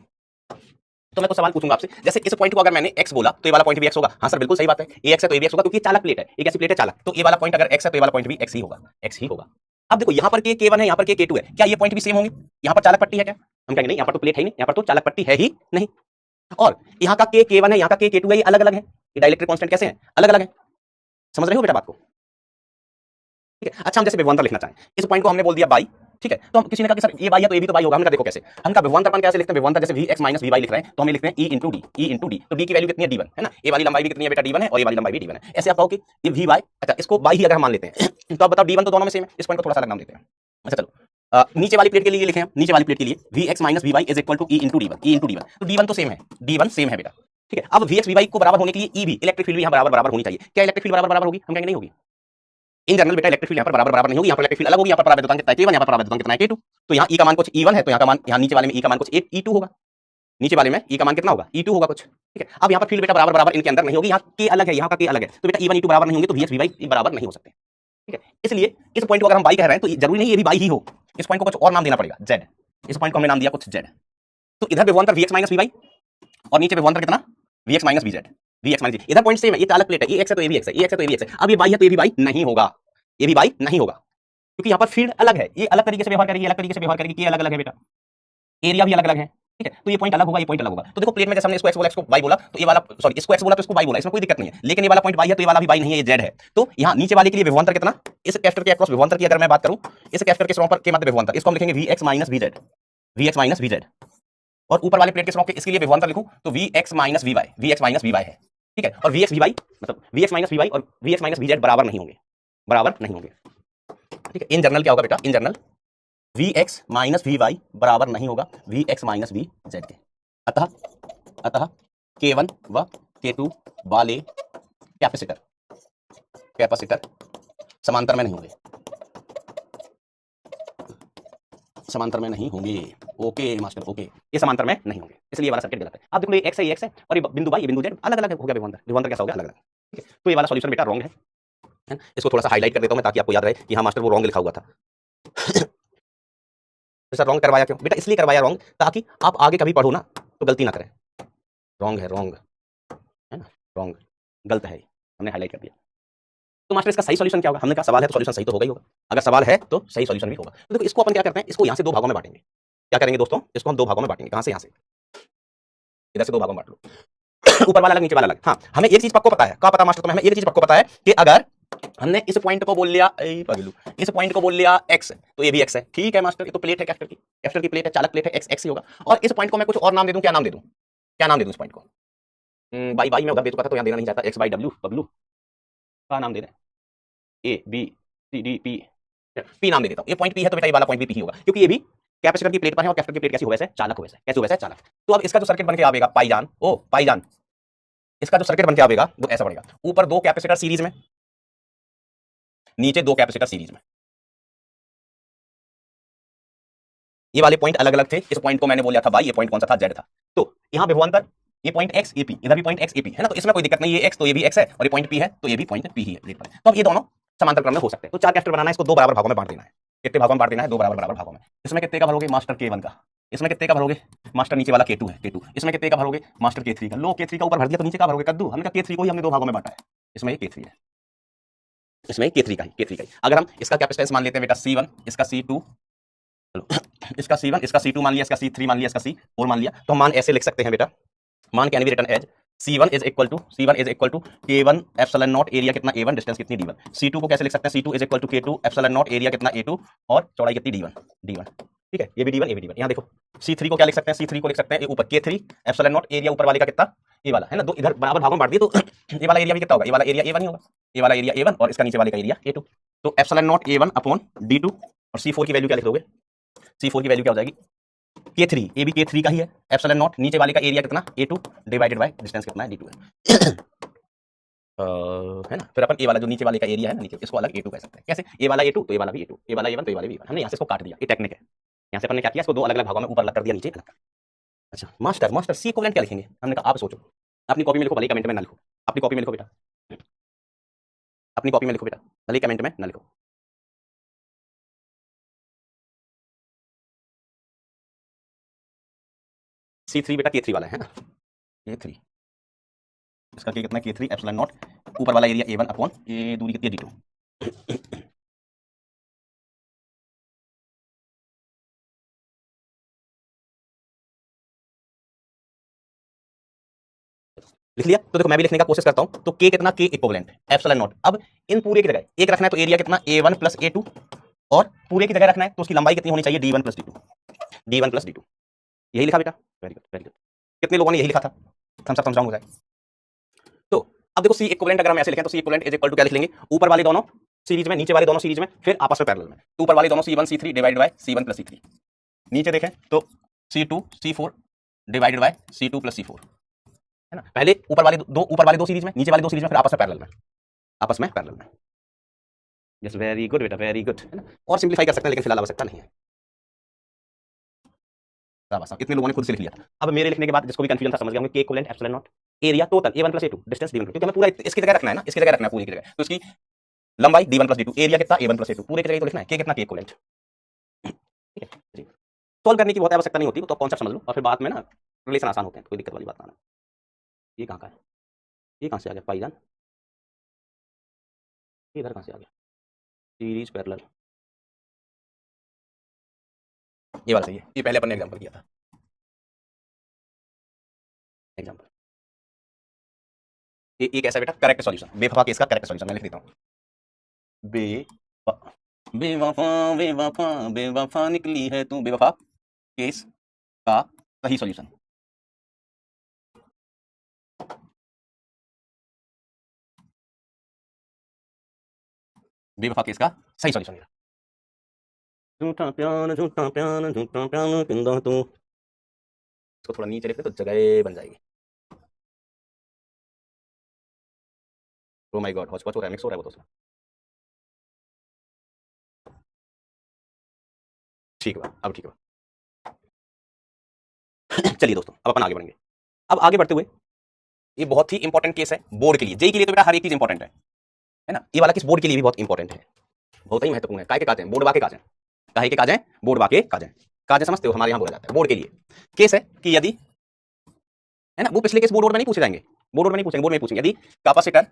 तो मैं कुछ सवाल पूछूंगा आपसे, जैसे इस पॉइंट को अगर मैंने x बोला तो ये वाला पॉइंट भी x होगा, हाँ सर बिल्कुल सही बात है, ये x है तो ये भी x होगा, क्योंकि चालक प्लेट है, एक ऐसी प्लेट है चालक, तो ये वाला पॉइंट अगर x है तो ये वाला पॉइंट भी x ही होगा, x ही होगा। अब देखो यहाँ पर K1 है, यहाँ पर K2 है, क्या ये पॉइंट भी सेम होंगे, यहाँ पर चालक पट्टी है क्या, हम कहेंगे नहीं, यहाँ पर तो प्लेट है ही नहीं, यहाँ पर तो चालक पट्टी है ही नहीं, और यहाँ का K1 है, यहाँ का K2 है, ये अलग अलग है, ये डाइलेक्ट्रिक कांस्टेंट कैसे हैं, अलग अलग है, समझ रहे हो बेटा बात को, ठीक है। अच्छा हम जैसे विभवांतर लिखना चाहें, इस पॉइंट को हमने बोल दिया बाई, ठीक है, तो हम किसी ने कहा कि सर ये बाई है तो ये भी तो बाई होगा, हमने कहा देखो कैसे, हम का विभवांतर अपन कैसे लिखते हैं, विभवांतर जैसे Vx - Vy लिख रहे हैं तो हम लिखते हैं E × D, तो D की वैल्यू कितनी है, D1 है ना, ये वाली लंबाई भी कितनी है बेटा, D1 है, और ये वाली लंबाई भी D1 है, ऐसे आप कहो कि ये Vy, अच्छा इसको बाई ही अगर हम मान लेते हैं तो आप बताओ D1 तो दोनों में सेम है, इस पॉइंट को थोड़ा सा अलग नाम देते हैं। अच्छा चलो नीचे वाली प्लेट के लिए लिखें हम, नीचे वाली प्लेट के लिए Vx - Vy = E × D1, तो D1 तो सेम है, D1 सेम है बेटा, ठीक है। अब Vx Vy को बराबर होने के लिए E भी, इलेक्ट्रिक फील्ड भी यहाँ बराबर होनी चाहिए, क्या इलेक्ट्रिक फील्ड बराबर होगी, हम कहेंगे नहीं होगी, इन जनरल बेटा इलेक्ट्रिक फील्ड यहाँ पर बराबर नहीं होगी, यहाँ पर इलेक्ट्रिक फील्ड अलग होगी, यहाँ पर परावैद्युतांक कितना है K1, यहाँ पर परावैद्युतांक कितना है K2, तो यहाँ E का मान कुछ E1 है, तो यहाँ का मान, यहाँ नीचे वाले में E का मान कुछ E2 होगा, नीचे वाले में E का मान कितना होगा, E2 होगा कुछ, ठीक है। अब यहाँ पर फील्ड बेटा बराबर इनके अंदर नहीं होगी, यहाँ K अलग है, यहाँ का K अलग है, तो बेटा E1 E2 बराबर नहीं होंगे, तो Vx Vy बराबर नहीं हो सकते, ठीक है। इसलिए इस पॉइंट को अगर हम बाई कह रहे हैं तो जरूरी नहीं ये भी बाई ही हो, इस पॉइंट को कुछ और नाम देना पड़ेगा, Z, इस पॉइंट को हमने नाम दिया कुछ Z, तो इधर विभवांतर Vx - Vy और नीचे विभवांतर कितना Vx - Vz, Vx - इधर पॉइंट सेम है, ये चालक प्लेट है, ये x है तो ये भी x है, ये x है तो ये भी x है, अब ये बाई है तो ये भी बाई नहीं होगा, ये भी बाई नहीं होगा, क्योंकि यहाँ पर फील्ड अलग है, ये अलग तरीके से व्यवहार करेगी, अलग तरीके से व्यवहार करेगी, ये अलग अलग है बेटा, एरिया भी अलग अलग है, ठीक है। तो ये पॉइंट अलग होगा, ये पॉइंट अलग होगा, तो देखो प्लेट में जैसे हमने इसको x बोला, इसको y बोला, तो ये वाला सॉरी इसको x बोला तो इसको y बोला, इसमें कोई दिक्कत नहीं है, लेकिन ये वाला पॉइंट y है तो ये वाला भी y नहीं है, ये z है, तो यहाँ नीचे वाले के लिए विभवांतर कितना, इस कैरेक्टर के अक्रॉस विभवांतर की अगर मैं बात करूं, इस कैरेक्टर के स्ट्रॉन्ग पर के मध्य विभवांतर, इसको हम लिखेंगे Vx - Vz, Vx - Vz, और ऊपर वाले प्लेट के स्ट्रॉन्ग के इसके लिए विभवांतर लिखूं तो Vx - Vy, Vx - Vy है, ठीक है। और Vx Vy मतलब Vx - Vy और Vx - Vz बराबर नहीं होंगे, ठीक है। इन जनरल क्या होगा बेटा, इन जनरल Vx - Vy बराबर नहीं होगा Vx - Vz के, अतः K1 व K2 वाले कैपेसिटर समांतर में नहीं होंगे, ओके मास्टर, ओके, ये समांतर में नहीं होंगे, इसलिए ये वाला सर्किट गलत है। अब देखो ये x है, ये x है, और ये बिंदु y, ये बिंदु z अलग अलग हो गया, विभवांतर कैसा हो गया, अलग अलग, ठीक है। तो ये वाला सॉल्यूशन बेटा रॉन्ग है, इसको थोड़ा सा हाईलाइट कर देता हूं मैं ताकि आपको याद रहे कि हाँ मास्टर वो रॉन्ग लिखा हुआ था सर रॉन्ग करवाया क्यों बेटा, इसलिए करवाया रॉन्ग ताकि आप आगे कभी पढ़ो ना तो गलती ना करें, रॉन्ग है ना, रॉन्ग गलत है, हमने हाईलाइट कर दिया। तो मास्टर इसका सही सॉल्यूशन क्या होगा, हमने कहा सवाल है तो सॉल्यूशन सही तो होगा ही होगा, अगर सवाल है तो सही सॉल्यूशन भी होगा। तो देखो इसको अपन क्या करते हैं, इसको यहाँ से 2 भागों में बांटेंगे, क्या करेंगे दोस्तों, इसको हम 2 भागों में बांटेंगे, कहां से, यहाँ से, इधर से 2 भागों में बांट लो, ऊपर वाला अलग नीचे वाला अलग। हाँ, हमें एक चीज पक्को पता है, क्या पता मास्टर तुम्हें? हमें एक चीज पक्को पता है कि अगर हमने इस पॉइंट को बोल लिया, इस पॉइंट को बोल लिया एक्स, तो ये भी एक्स है। ठीक है मास्टर, ये तो प्लेट है कैप्टर की, कैप्टर की प्लेट है, चालक प्लेट है, एक्स एक्स ही होगा। और इस पॉइंट को मैं कुछ और नाम दे दूं, क्या नाम दे दूं? क्या नाम दे दूं इस पॉइंट को? बाई बाई मैं उधर दे चुका था तो यहाँ देना नहीं चाहता। एक्स बाई डब्ल्यू, बबलू का नाम दे दें, A B C D P, P नाम दे देता हूँ। ये पॉइंट पी है तो बेटा ये वाला पॉइंट भी पी होगा, क्योंकि ये भी कैपेसिटर की प्लेट पर है और कैपेसिटर की प्लेट कैसी हो वैसे चालक हो वैसे, कैसे हो वैसे चालक। तो अब इसका जो सर्किट बन के आवेगा पाईजान, ओ पाईजान, इसका जो सर्किट बन के आवेगा वो ऐसा पड़ेगा। ऊपर दो कैपेसिटर सीरीज में, नीचे दो कैपेसिटर सीरीज में। ये वाले पॉइंट अलग अलग थे, इस पॉइंट को मैंने बोला था भाई, ये पॉइंट कौन सा था? जेड था। तो यहाँ विभवांतर, ये पॉइंट एक्स ए पी, इधर भी पॉइंट एक्स ए पी है ना, तो इसमें कोई दिक्कत नहीं, ये एक्स तो ये भी एक्स है, और ये पॉइंट पी है तो ये भी पॉइंट पी ही है प्लेट पर। तो अब ये दोनों समांतर क्रम में हो सकते हैं। तो चार कैपेसिटर बनाना है, इसको दो बराबर भागों में बांट देना है। कितने भागों में बांट देना है? दो बराबर बराबर भागों में। इसमें कितने का भरोगे? मास्टर K1 का। इसमें कितने का भरोगे? मास्टर नीचे वाला K2 है, K2। इसमें कितने का भरोगे? मास्टर K3 का। लो K3 का ऊपर भर दिया तो नीचे का भरोगे कद्दू। हमने कहा K3 को ही हमने दो भागों में बांटा है, इसमें ये K3 है, इसमें K3 का ही, K3 का ही। अगर हम इसका कैपेसिटेंस मान लेते हैं बेटा C1, इसका C2, इसका C1, इसका C2 मान लिया, इसका C3 मान लिया, इसका C4 मान लिया, तो हम मान ऐसे लिख सकते हैं बेटा, मान can be written as C1 is equal to K1 epsilon not, area कितना A1, डिस्टेंस कितनी D1। C2 को कैसे लिख सकते हैं? C2 is equal to K2 epsilon not, area कितना A2 और चौड़ाई कितनी D1। ठीक है, ये भी D1, ये भी D1। यहाँ देखो C3 को क्या लिख सकते हैं? C3 को लिख सकते हैं ये ऊपर K3 एप्सिलॉन नॉट, एरिया ऊपर वाले का कितना? ये वाला है ना, दो इधर बराबर भागों में बांट दिए तो ये वाला एरिया भी कितना होगा? ये वाला एरिया A1 ही होगा, ये वाला एरिया A1 और इसका नीचे वाले का एरिया A2। तो epsilon not A1 upon D2, और C4 की वैल्यू क्या लिख दोगे? C4 की वैल्यू क्या हो जाएगी? K3, ये भी K3 का ही है, एप्सिलॉन नॉट, नीचे वाले का एरिया कितना? A2 डिवाइडेड बाय डिस्टेंस कितना है? D2 है। है ना, फिर अपन ए वाला जो नीचे वाले का एरिया है ना नीचे, इसको अलग A2 कह सकते हैं। कैसे? ए वाला A2 तो ए वाला भी A2, ए वाला A1 तो ए वाला भी A1। हमने यहाँ से इसको काट दिया, ये टेक्निक है। यहाँ से अपन ने क्या किया, इसको दो अलग अलग भागों में ऊपर अलग कर दिया, नीचे अलग कर दिया। अच्छा मास्टर, मास्टर सी इक्विवेलेंट क्या लिखेंगे? हमने कहा आप सोचो, अपनी कॉपी में लिखो, भले कमेंट में ना लिखो, अपनी कॉपी में लिखो बेटा, अपनी कॉपी में लिखो बेटा, भले कमेंट में ना लिखो। C3 बेटा K3 वाला है ना, K3, इसका K कितना? K3 एप्सिलॉन नॉट, ऊपर वाला एरिया A1 अपॉन ये दूरी कितनी है? D2। लिख लिया? तो देखो मैं भी लिखने का कोशिश करता हूं। तो K कितना? K equivalent epsilon not. अब इन पूरे की जगह एक रखना है तो एरिया कितना? A1 प्लस A2, और पूरे की जगह रखना है तो उसकी लंबाई कितनी होनी चाहिए? D1 plus D2, D1 plus D2। यही लिखा बेटा? Very good, very good. कितने लोगों ने यही लिखा था? थम्स अप हो जाए। तो अब देखो सी इक्विवेलेंट अगर हम ऐसे लिखें तो C equivalent is equal to क्या लिख लेंगे? ऊपर वाले दोनों सीरीज में, नीचे वाले दोनों सीरीज में, फिर आपस में पैरेलल में। तो ऊपर वाले दोनों C1 C3 divided by C1 plus C3। नीचे देखें तो C2 C4 divided by C2 plus C4, है ना। पहले ऊपर वाले दो सीरीज में, नीचे वाले दो सीरीज में, फिर आपस में पैरेलल में, आपस में पैरेलल में। यस वेरी गुड बेटा, वेरी गुड, है ना। और सिंप्लीफाई कर सकते हैं लेकिन फिलहाल आवश्यकता नहीं है। बस इतने लोगों ने खुद से लिख लिया था। अब मेरे लिखने के बाद जिसको भी कंफ्यूजन था समझ गया होंगे। K equivalent epsilon not, area total A1 plus A2, distance D1, क्योंकि हमें पूरा इसकी जगह रखना है ना, इसकी जगह रखना है पूरी की जगह, तो इसकी लंबाई D1 प्लस D2, एरिया कितना? A1 प्लस A2, पूरे की जगह तो लिखना है K कितना? K equivalent. ठीक है जी। सॉल्व करने की बहुत आवश्यकता नहीं होती, तो कॉन्सेप्ट समझ लो और फिर बाद में ना रिलेशन आसान होते हैं, कोई दिक्कत वाली बात ना है। ये कहाँ का है? ये कहाँ से आ गया पाईजान? ये इधर कहाँ से आ गया? सीरीज पैरेलल, ये वाला सही है। ये पहले अपन ने एग्जांपल किया था, एग्जांपल। ये कैसा बेटा? करेक्ट सॉल्यूशन, बेवफा केस का करेक्ट सॉल्यूशन मैं लिख देता हूँ। बेवफा, बेवफा बेवफा बेवफा निकली है तू, बेवफा केस का सही सॉल्यूशन। बेवफा केस का सही सॉल्यूशन मेरा। झूठा प्यार झूठा प्यार झूठा प्यार पिंदा तू, इसको थोड़ा नीचे लिख दे तो जगह बन जाएगी। ओ माय गॉड, हॉटस्पॉट हो रहा है, मिक्स हो रहा है वो तो। ठीक है, अब ठीक है। चलिए दोस्तों, अब अपन आगे बढ़ेंगे। अब आगे बढ़ते हुए, ये बहुत ही इंपॉर्टेंट केस है बोर्ड के लिए, जेई के लिए तो बेटा हर एक चीज इंपॉर्टेंट है ना। ये वाला केस बोर्ड के लिए भी बहुत इंपॉर्टेंट है, बहुत ही महत्वपूर्ण है। काय के काजे बोर्ड वाके काजे, काहे के काजे बोर्ड वाके काजे, काजे समझते हो? हमारे यहाँ बोला जाता है बोर्ड के लिए। केस है कि यदि, है ना, वो पिछले केस बोर्ड में नहीं पूछे जाएंगे, बोर्ड में नहीं पूछेंगे, बोर्ड में पूछेंगे। यदि कैपेसिटर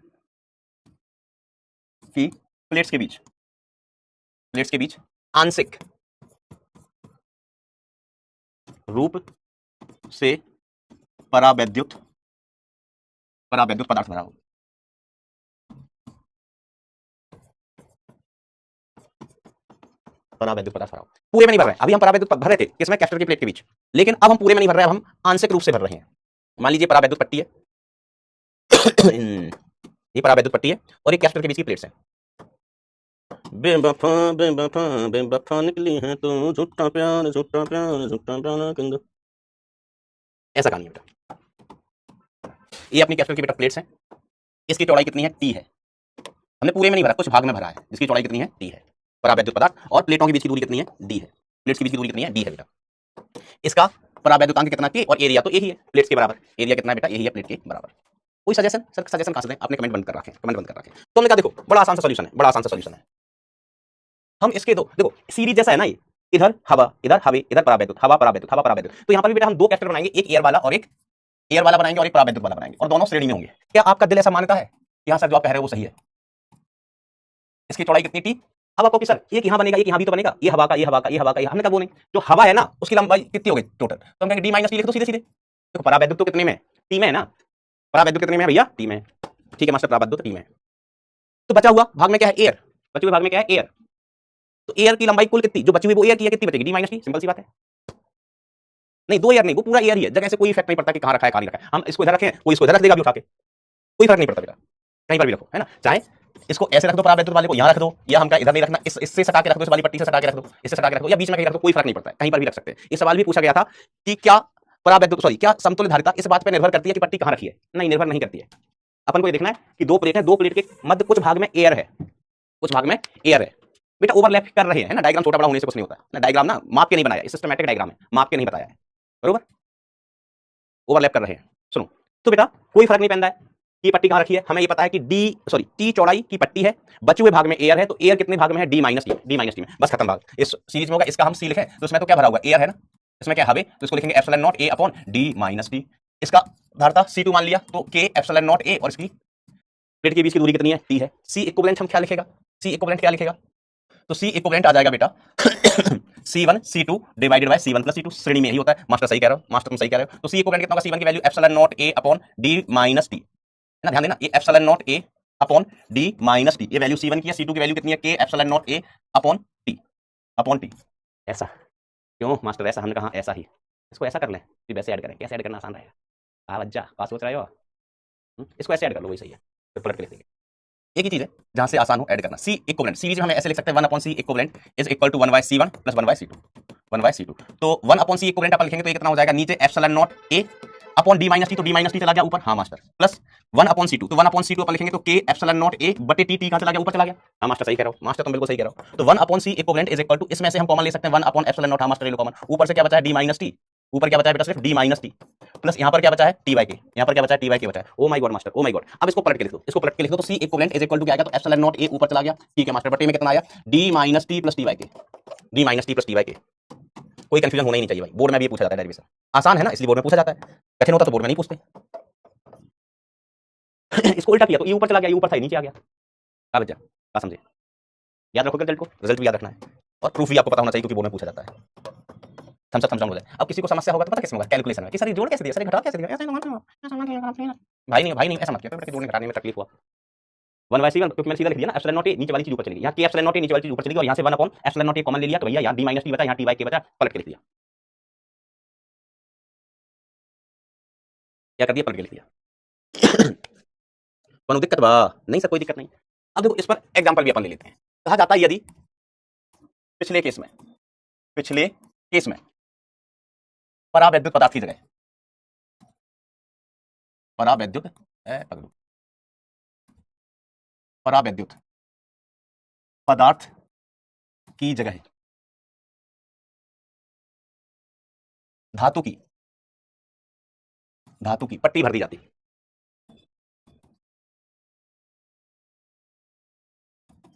की प्लेट्स के बीच आंशिक रूप से परावैद्युत परावैद्युत पदार्थ भरा हो, परावैद्युत पदार्थ भरा हो, पूरे में नहीं भर रहे हैं। अभी हम परावैद्युत भर रहे थे किसमें, कैस्टर की प्लेट के बीच, लेकिन अब हम पूरे में नहीं भर रहे हैं, अब हम आंशिक रूप से भर रहे हैं। मान लीजिए परावैद्युत पट्टी है ये परावैद्युत पट्टी है और ये कैस्टर के बीच की प्लेट्स है। बेवफा बेवफा बेवफा निकली है तो झूठा प्यार झूठा प्यार झूठा प्यार कंग, ऐसा कहानी है बेटा। ये अपनी कैस्टर की बेटा प्लेट्स हैं, इसकी चौड़ाई कितनी है, टी है। हमने पूरे में नहीं भरा, कुछ भाग में भरा है, जिसकी चौड़ाई कितनी है, टी है। परावैद्युत पदार्थ और प्लेटों के बीच की दूरी कितनी है, डी है। प्लेट्स के बीच की दूरी कितनी है, डी है बेटा। इसका परावैद्युतांक कितना, के, और एरिया तो यही है प्लेट्स के बराबर। एरिया कितना है बेटा, यही है प्लेट के बराबर। कोई सजेशन सर, सजेशन कहां से दें, आपने कमेंट बंद कर रखे, कमेंट बंद कर रखे। तो हमने कहा देखो बड़ा आसान सा सॉल्यूशन है, बड़ा आसान सा सॉल्यूशन है। हम इसके दो देखो सीरीज जैसा है ना, ये इधर हवा इधर हवे इधर परावैद्युत हवा परावैद्युत हवा परावैद्युत, तो यहाँ पर भी बेटा हम दो कैरेक्टर बनाएंगे, एक एयर वाला और एक एयर वाला बनाएंगे और एक परावैद्युत वाला बनाएंगे, और दोनों श्रेणी में होंगे। क्या आपका दिल ऐसा मानता है कि हाँ सर जो आप कह रहे हो वो सही है? इसकी चौड़ाई कितनी टी, अब आपको कि सर एक यहाँ बनेगा एक यहाँ भी तो बनेगा, ये हवा का ये हवा का ये हवा का, हमने कहा वो नहीं, जो हवा है ना उसकी लंबाई कितनी हो गई टोटल, तो हम कहेंगे डी माइनस टी लिख दो सीधे सीधे। देखो परावैद्युत तो कितने में, टी में है ना, परावैद्युत कितने में है भैया, टी में। ठीक है मास्टर, परावैद्युत टी में। तो बचा हुआ भाग में क्या है, एयर। बचे हुए भाग में क्या है, एयर। तो एयर की लंबाई कुल कितनी, जो बची हुई वो एयर की है, कितनी बचेगी, डी माइनस टी, सिंपल सी बात है। नहीं दो एयर नहीं, वो पूरा एयर ही है, जगह से कोई इफेक्ट नहीं पड़ता कि कहां रखा है कहां नहीं रखा है। हम इसको इधर रखें, कोई इसको इधर रख देगा भी उठा के, कोई फर्क नहीं पड़ता बेटा, कहीं पर भी रखो, है ना। चाहे इसको ऐसे रख दो परावैद्युत वाले को यहाँ रख दो, या हम इधर नहीं रखना, इससे सटा के रख दो, इस वाली पट्टी से सटा के रख दो, इससे सटा के रख दो, या बीच में कहीं रख दो, कोई फर्क नहीं पड़ता है, कहीं पर भी रख सकते हैं। ये सवाल भी पूछा गया था कि क्या परावैद्युत क्या समतुल्य धारिता इस बात पर निर्भर करती है कि पट्टी कहाँ रखी है? नहीं, निर्भर नहीं करती है। अपन को ये देखना है कि दो प्लेट है, दो प्लेट के मध्य कुछ भाग में एयर है, कुछ भाग में एयर है बेटा, ओवरलैप कर रहे हैं ना। डायग्राम छोटा बड़ा होने से कुछ नहीं होता ना, डायग्राम ना माप के नहीं बनाया, सिस्टमैटिक डायग्राम है, माप के नहीं बताया है, बरोबर। ओवरलैप कर रहे हैं, सुनो। तो बेटा कोई फर्क नहीं पड़ता है कि पट्टी कहां रखी है, हमें ये पता है कि टी चौड़ाई की पट्टी है, बचे हुए भाग में एयर है, तो एयर कितने भाग में है, डी माइनस टी में, बस खत्म भाग। इस सीरीज में होगा, इसका हम सी लिखें तो इसमें तो क्या भरा होगा, एयर है ना, इसमें क्या हवे, तो इसको लिखेंगे epsilon not A upon D minus T. इसका धारता C2 मान लिया तो के एप्सिलॉन नॉट ए, और इसकी प्लेट के बीच की दूरी कितनी है, टी है। सी इक्विवेलेंट हम क्या लिखेगा, सी इक्विवेलेंट क्या लिखेगा, तो सी इक्विवेलेंट आ जाएगा बेटा C1 C2 divided by C1 plus C2, श्रेणी में यही होता है। मास्टर सही कह रहे हो, मास्टर तुम सही कह रहे हो। तो सी इक्विवेलेंट कितना होगा, C1 की value epsilon not A upon D minus T, है ना, ध्यान देना, ये epsilon not A upon D minus T, ये वैल्यू C1 की है, C2 की वैल्यू कितनी है, के epsilon not A upon T. ऐसा क्यों मास्टर, ऐसा हमने कहा ऐसा ही, इसको ऐसा कर लें, फिर वैसे ऐड करें, कैसे ऐड करना आसान रहेगा, बच्चा पास सोच रहे हो, इसको ऐसे ऐड कर लो, वही सही है, तो पलट के लिख देंगे। एक ही चीज है जहां से आसान हो ऐड करना। सी इक्विवेलेंट सीरीज में हम ऐसे लिख सकते हैं, 1 upon C equivalent is equal to 1/C1 plus 1/C2, 1/C2। तो 1 अपॉन सी इक्विवेलेंट अपन लिखेंगे तो ये कितना हो जाएगा, नीचे epsilon not A upon D minus T, तो डी माइनस टी चला गया ऊपर, हाँ मास्टर, प्लस 1 अपॉन C2, तो 1 अपॉन C2 अपन लिखेंगे तो के एप्सिलॉन नॉट ए बटे टी, टी कहां चला गया, ऊपर चला गया, हाँ मास्टर सही कह रहे हो, मास्टर तुम बिल्कुल सही कह रहे हो। तो 1 upon C equivalent is equal to, इसमें से हम कॉमन ले सकते हैं 1 अपॉन एप्सिलॉन नॉट, हाँ मास्टर ले लो कॉमन, ऊपर से क्या बचा है, डी माइनस टी, ऊपर क्या बचा है बेटा, सिर्फ डी माइनस टी, प्लस यहाँ पर क्या बचा है, टी वाई के, यहाँ पर क्या बचा है, टी वाई के बचा है। ओ my God master, O my God. अब इसको पलट के लिख दो, इसको पलट के लिख दो, तो C equivalent is equal to क्या आएगा, तो एप्सिलॉन नॉट ए ऊपर चला गया, ठीक है मास्टर, बटे में कितना आया, D minus T plus T Y के, D minus T plus T Y के। कोई कंफ्यूजन होना ही नहीं चाहिए भाई, बोर्ड में भी पूछा जाता है डेरिवेशन, आसान है ना इसलिए बोर्ड में पूछा जाता है, कठिन होता तो बोर्ड में नहीं पूछते। इसको उल्टा किया तो ये ऊपर चला गया, ये ऊपर था, नीचे आ गया, क्या बच्चा, क्या समझे, याद रखोगे रिजल्ट को, रिजल्ट भी याद रखना है, और प्रूफ भी आपको पता होना चाहिए क्योंकि बोर्ड में पूछा जाता है। थम्स अप थम्स डाउन हो जाए। अब किसी को समस्या होगा तो पता कैसे होगा, कैलकुलेशन में कि सर जोड़ कैसे दिया, सर घटा कैसे दिया, ऐसा भाई नहीं ऐसा मत किया, जोड़ने घटाने में तकलीफ हुआ। 1/C1 क्योंकि मैंने सीधा लिख दिया ना, एप्सिलॉन नॉट ए नीचे वाली चीज ऊपर चली गई, यहाँ के एप्सिलॉन नॉट ए नीचे वाली चीज ऊपर चली गई, और यहाँ से 1 upon epsilon not a common ले लिया, तो भैया यहाँ डी माइनस टी बचा, यहाँ टी वाई के बचा, पलट के लिख दिया, क्या कर दिया, पलट के लिख दिया। कौन दिक्कत बा, नहीं सर कोई दिक्कत नहीं। अब देखो इस पर एग्जांपल भी अपन ले लेते हैं। कहा जाता है यदि पिछले केस में परावैद्युत पदार्थ की जगह परावैद्युत पकड़ो, परावैद्युत पदार्थ की जगह धातु की पट्टी भर दी जाती,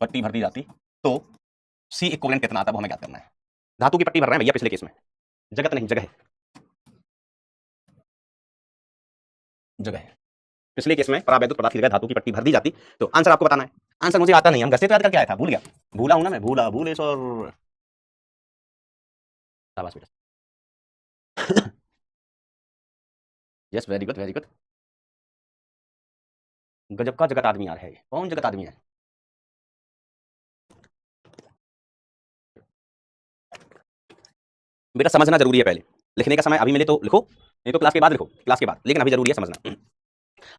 पट्टी भर दी जाती, तो सी इक्विवेलेंट कितना आता है वो हमें ज्ञात करना है। धातु की पट्टी भर रहे हैं भैया पिछले केस में, जगत नहीं जगह, जगह पिछले केस में परावैद्युत पदार्थ की जगह धातु की पट्टी भर दी जाती, तो आंसर आपको बताना है। आंसर मुझे आता नहीं, हम घर से तो याद करके आया था, भूल गया, भूला हूं ना मैं, भूले सर, शाबाश बेटा, yes very good very good. गजब का जगत आदमी यार है। कौन जगत आदमी है? बेटा समझना जरूरी है पहले। लिखने का समय अभी मिले तो लिखो, नहीं तो क्लास के बाद लिखो, क्लास के बाद, लेकिन अभी जरूरी है समझना।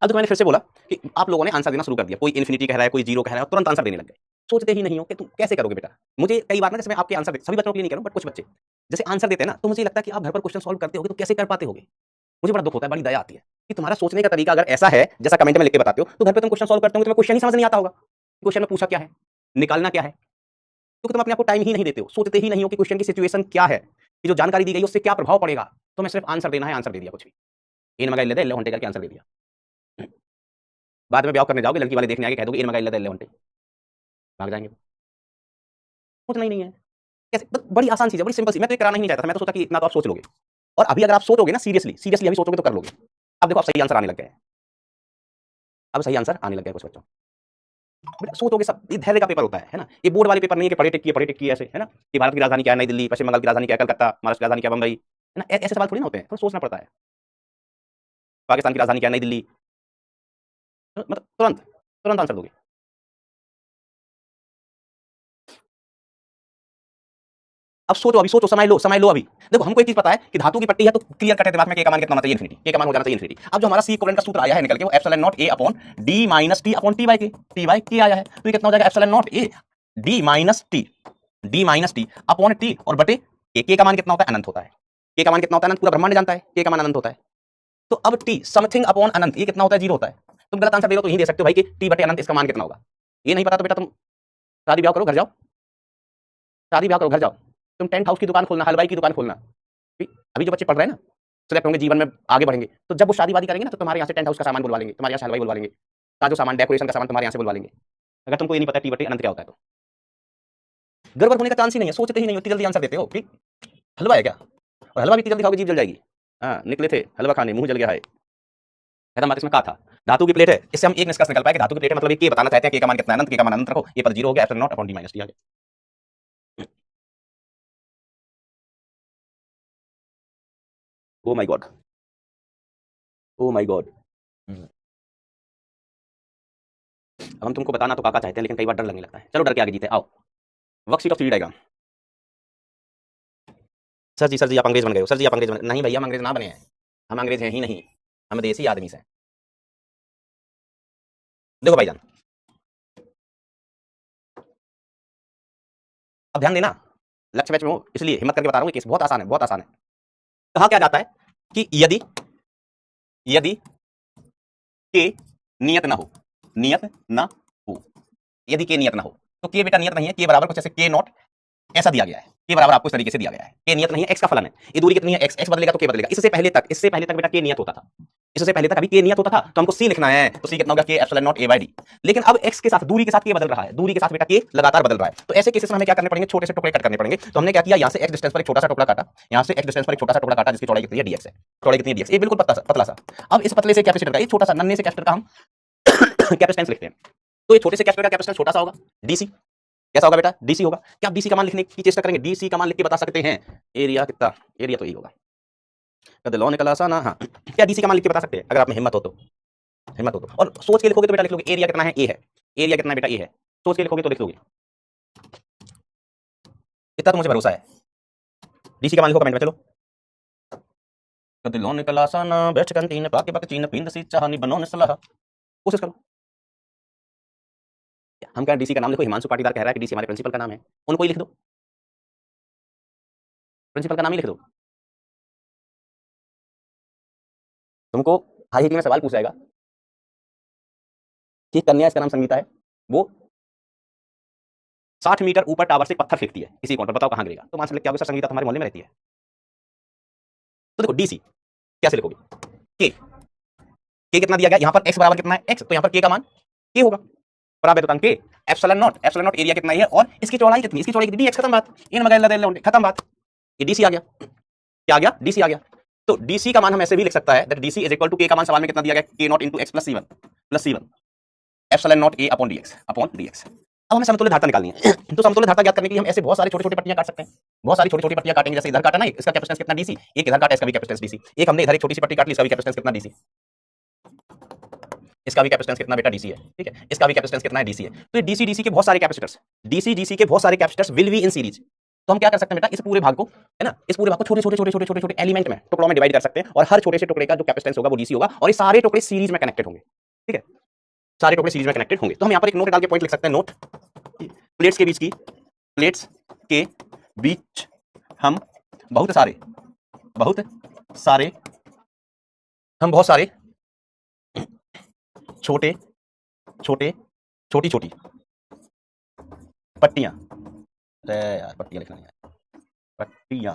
अब तो मैंने फिर से बोला कि आप लोगों ने आंसर देना शुरू कर दिया, कोई इन्फिनिटी कह रहा है, कोई जीरो कह रहा है, तुरंत आंसर देने लग गए। सोचते ही नहीं हो कि तुम कैसे करोगे बेटा। मुझे कई बार ना, जैसे मैं आपके आंसर सभी बच्चों के लिए नहीं कह रहा हूं, बट कुछ बच्चे जैसे आंसर देते हैं ना, तो मुझे लगता है कि आप घर पर क्वेश्चन सॉल्व करते होगे तो कैसे कर पाते होगे। मुझे बड़ा दुख होता है, बड़ी दया आती है कि तुम्हारा सोचने का तरीका अगर ऐसा है जैसा कमेंट में लिख के बताते हो, तो घर पे तुम क्वेश्चन सॉल्व करते हो, तुम्हें क्वेश्चन ही समझ नहीं आता होगा। क्वेश्चन में पूछा क्या है, निकालना क्या है, क्योंकि तुम अपने आप को टाइम ही नहीं देते हो, सोचते ही नहीं हो कि क्वेश्चन की सिचुएशन क्या है, कि जो जानकारी दी गई उससे क्या प्रभाव पड़ेगा। तो मैं सिर्फ आंसर देना है, आंसर दे दिया, कुछ भी इन मगा इल्ले घंटे करके आंसर दे दिया। बाद में ब्याह करने जाओगे, लड़की वाले देखने आगे कह दोगे इन मगा इल्ले घंटे, भाग जाएंगे। सोचना ही नहीं है कैसे। बड़ी आसान चीज है, बड़ी सिंपल सी। मैं तो ये कराना ही नहीं चाहता था, मैं तो सोचा कि इतना तो आप सोच लोगे, और अभी अगर आप सोचोगे ना सीरियसली सीरियसली अभी सोचोगे तो कर लोगे। अब देखो, अब सही आंसर आने लग गए, अब सही आंसर आने लग गए कुछ बच्चों। सोचोगे सब, ये धैर्य का पेपर होता है ना। ये बोर्ड वाले पेपर नहीं है कि पढ़े टिक किए ऐसे, है ना, कि भारत की राजधानी क्या है, नई दिल्ली, पश्चिम बंगाल की राजधानी क्या है, कलकत्ता, महाराष्ट्र की राजधानी क्या, बंबई, है ना। ऐसे सवाल थोड़ी ना होते हैं, थोड़ा सोचना पड़ता है। पाकिस्तान की राजधानी क्या है, नई दिल्ली, मतलब तुरंत तुरंत आंसर दोगे। अब सोचो, अभी सोचो, समय लो अभी। देखो हमको एक चीज पता है कि धातु की पट्टी है तो क्लियर कट है दिमाग में, के का मान कितना होना चाहिए, इनफिनिटी, के का मान हो जाना चाहिए इनफिनिटी। अब जो हमारा सी इक्विवेलेंट का सूत्र आया है निकल के, वो epsilon not A upon D minus T upon T by के, टी बाई के आया है। तो ये कितना हो जाएगा, epsilon not A D minus T upon T और बटे के का मान कितना होता है, अनंत होता है। के का मान कितना होता है, अनंत, पूरा ब्रह्मांड जानता है के का मान अनंत होता है। तो अब टी समथिंग अपॉन अनंत, ये कितना होता है, जीरो होता है। तुम गलत आंसर दे रहे हो तो यही दे सकते हो भाई कि टी बटे अनंत इसका मान कितना होगा। ये नहीं पता तो बेटा तुम शादी ब्याह करो, घर जाओ, शादी ब्याह करो, घर जाओ, तुम टेंट हाउस की दुकान खोलना, हलवाई की दुकान खोलना। अभी जो बच्चे पढ़ रहे हैं ना, सिलेक्ट होंगे, जीवन में आगे बढ़ेंगे, तो जब वो शादी वादी करेंगे ना, तो तुम्हारे यहाँ से टेंट हाउस का सामान बुलवा लेंगे, तुम्हारे यहाँ से हलवाई बुलवा लेंगे, जो सामान डेकोरेशन का सामान तुम्हारे यहाँ से बुलवा लेंगे। अगर तुमको ये नहीं पता टी बटे अनंत क्या होता है तो गड़बड़ होने का चांस ही नहीं है। सोचते ही नहीं हो, इतनी जल्दी आंसर देते हो कि हलवा है क्या, और हलवा भी इतनी जल्दी खाओगे जीभ जल जाएगी। हाँ, निकले थे हलवा खाने, मुंह जल गया है, खत्म बात। इसमें कहा था धातु की प्लेट है, इससे हम एक निष्कर्ष निकल पाए कि धातु की प्लेट है, मतलब ये बताना चाहते हैं कि के का मान कितना है, अनंत, के का मान अनंत रखो, ये पद जीरो हो गया, epsilon not upon D minus T आ गया। Oh my God, oh my God. अब हम तुमको बताना तो काका चाहते हैं, लेकिन कई बार डर लगने लगता है। चलो डर के आगे जीते, आओ worksheet of three diagram. Sir ji आप अंग्रेज बन गए हो, सर जी आप अंग्रेज बन, नहीं भैया हम अंग्रेज ना बने हैं, हम अंग्रेज हैं ही नहीं, हम देसी आदमी से। देखो भाईजान, अब ध्यान देना, लक्ष्य बैच में हो इसलिए हिम्मत करके बता रहा हूँ, केस बहुत आसान है, बहुत आसान है। कहा क्या जाता है कि यदि यदि के नियत ना हो, नियत ना हो, यदि के नियत ना हो, तो के बेटा नियत नहीं है, के बराबर कुछ ऐसे के नॉट ऐसा दिया गया है, के बराबर आपको इस तरीके से दिया गया है, के नियत नहीं है, एक्स का फलन है, ये दूरी कितनी है, एक्स, एक्स बदलेगा तो के बदलेगा। इससे पहले तक बेटा के नियत होता था, इससे पहले तक अभी के नियत होता था, तो हमको सी लिखना है, तो सी कितना होगा, के epsilon not a by D. लेकिन अब एक्स के साथ दूरी के साथ के बदल रहा है, दूरी के साथ बेटा के लगातार बदल रहा है, तो ऐसे केसेस में हमें क्या करने पड़ेंगे, छोटे से टुकड़े कट करने पड़ेंगे। तो हमने क्या किया, यहाँ से एक्स डिस्टेंस पर एक छोटा सा टुकड़ा काटा, यहाँ से एक्स डिस्टेंस पर एक छोटा सा टुकड़ा काटा, जिसकी चौड़ाई कितनी है, डीएक्स है, चौड़ाई कितनी है, डीएक्स, ये बिल्कुल पतला सा। अब इस पतले से कैपेसिटर का, ये छोटा सा नन्हे से कैपेसिटर का हम कैपेसिटेंस लिखते हैं, तो ये छोटे से कैपेसिटर का कैपेसिटेंस छोटा सा होगा, डीसी कैसा होगा बेटा, डीसी होगा। क्या आप डीसी का मान लिखने की चेष्टा करेंगे, डीसी का मान लिख के बता सकते हैं, एरिया कितना, एरिया तो यही होगा, कद लॉ निकला सा ना। हाँ, क्या डीसी का मान लिख के बता सकते हैं, अगर आप में हिम्मत हो तो, हिम्मत हो तो, और सोच के लिखोगे तो बेटा लिख लोगे, एरिया कितना है, ए है, एरिया कितना है बेटा, ए है, सोच के लिखोगे तो लिख लोगे, इतना तो मुझे भरोसा है। डीसी का मान लिखो कमेंट में, चलो। कद लॉ निकला सा ना, बेस्ट कंटीन पाके पाके चीन पिंद सी चाहनी बनो ने सलाह, कोशिश करो। हम क्या डीसी का नाम लिखो, हिमांशु पाटीदार कह रहा है कि डीसी हमारे प्रिंसिपल का नाम है, उनको ही लिख दो, प्रिंसिपल का नाम ही लिख दो। तुमको हाई में सवाल पूछा जाएगा कि कन्या, इसका नाम संगीता है, वो 60 मीटर ऊपर टावर से पत्थर फेंकती है किसी कोण पर, बताओ कहां गिरेगा, तो आंसर लिख के आओगे सर संगीता तुम्हारे मोहल्ले में रहती है। तो देखो डीसी कैसे लिखोगे, के कितना दिया गया, यहां पर एक्स बराबर कितना है, एक्स, तो यहां पर के का मान के होगा, बराबर होता है के एप्सिलॉन नॉट एरिया कितना है, और इसकी चौड़ाई कितनी, इसकी चौड़ाई कितनी, डीएक्स, खत्म बात, इन मगैल खत्म बात, ये डीसी आ गया, क्या आ गया, डीसी आ गया। तो डीसी का मान हम ऐसे भी लिख सकता है, that DC is equal to K का मान सवाल में कितना दिया गया, K not into x plus C one epsilon not A upon dx. अब हमें समतुल्य धारता निकालनी है, तो समतुल्य धारता ज्ञात करने के लिए हम ऐसे बहुत सारे छोटे छोटे पट्टियां काट सकते हैं, बहुत सारी छोटी छोटी पट्टियां काटेंगे, जैसे इधर काटा ना, इसका कैपेसिटेंस कितना डीसी, एक इधर काटा, इसका भी कैपेसिटेंस डीसी, एक हमने इधर एक छोटी सी पट्टी काट ली, इसका भी कैपेसिटेंस कितना डीसी। इसका भी कैपेसिटेंस कितना बेटा डीसी है, ठीक है, इसका भी कैपेसिटेंस कितना है डीसी है। तो ये डीसी डीसी के बहुत सारे कैपेसिटर्स, डीसी डीसी के बहुत सारे capacitors will be in series. तो हम क्या कर सकते हैं बेटा, इस पूरे भाग को, है ना, इस पूरे भाग को छोटे छोटे छोटे छोटे छोटे छोटे एलिमेंट में, टुकड़ों में डिवाइड कर सकते हैं, और हर छोटे से टुकड़े का जो कैपेसिटेंस होगा वो डीसी होगा, और ये सारे टुकड़े सीरीज में कनेक्टेड होंगे, ठीक है, सारे टुकड़े सीरीज में कनेक्टेड होंगे। तो हम यहाँ पर एक नोट डाल के पॉइंट लिख सकते हैं, नोट, प्लेट्स के बीच की, प्लेट्स के बीच हम बहुत सारे हम बहुत सारे छोटे छोटे छोटी छोटी पट्टियां, अरे यार पट्टियां लिखना नहीं है, पट्टियां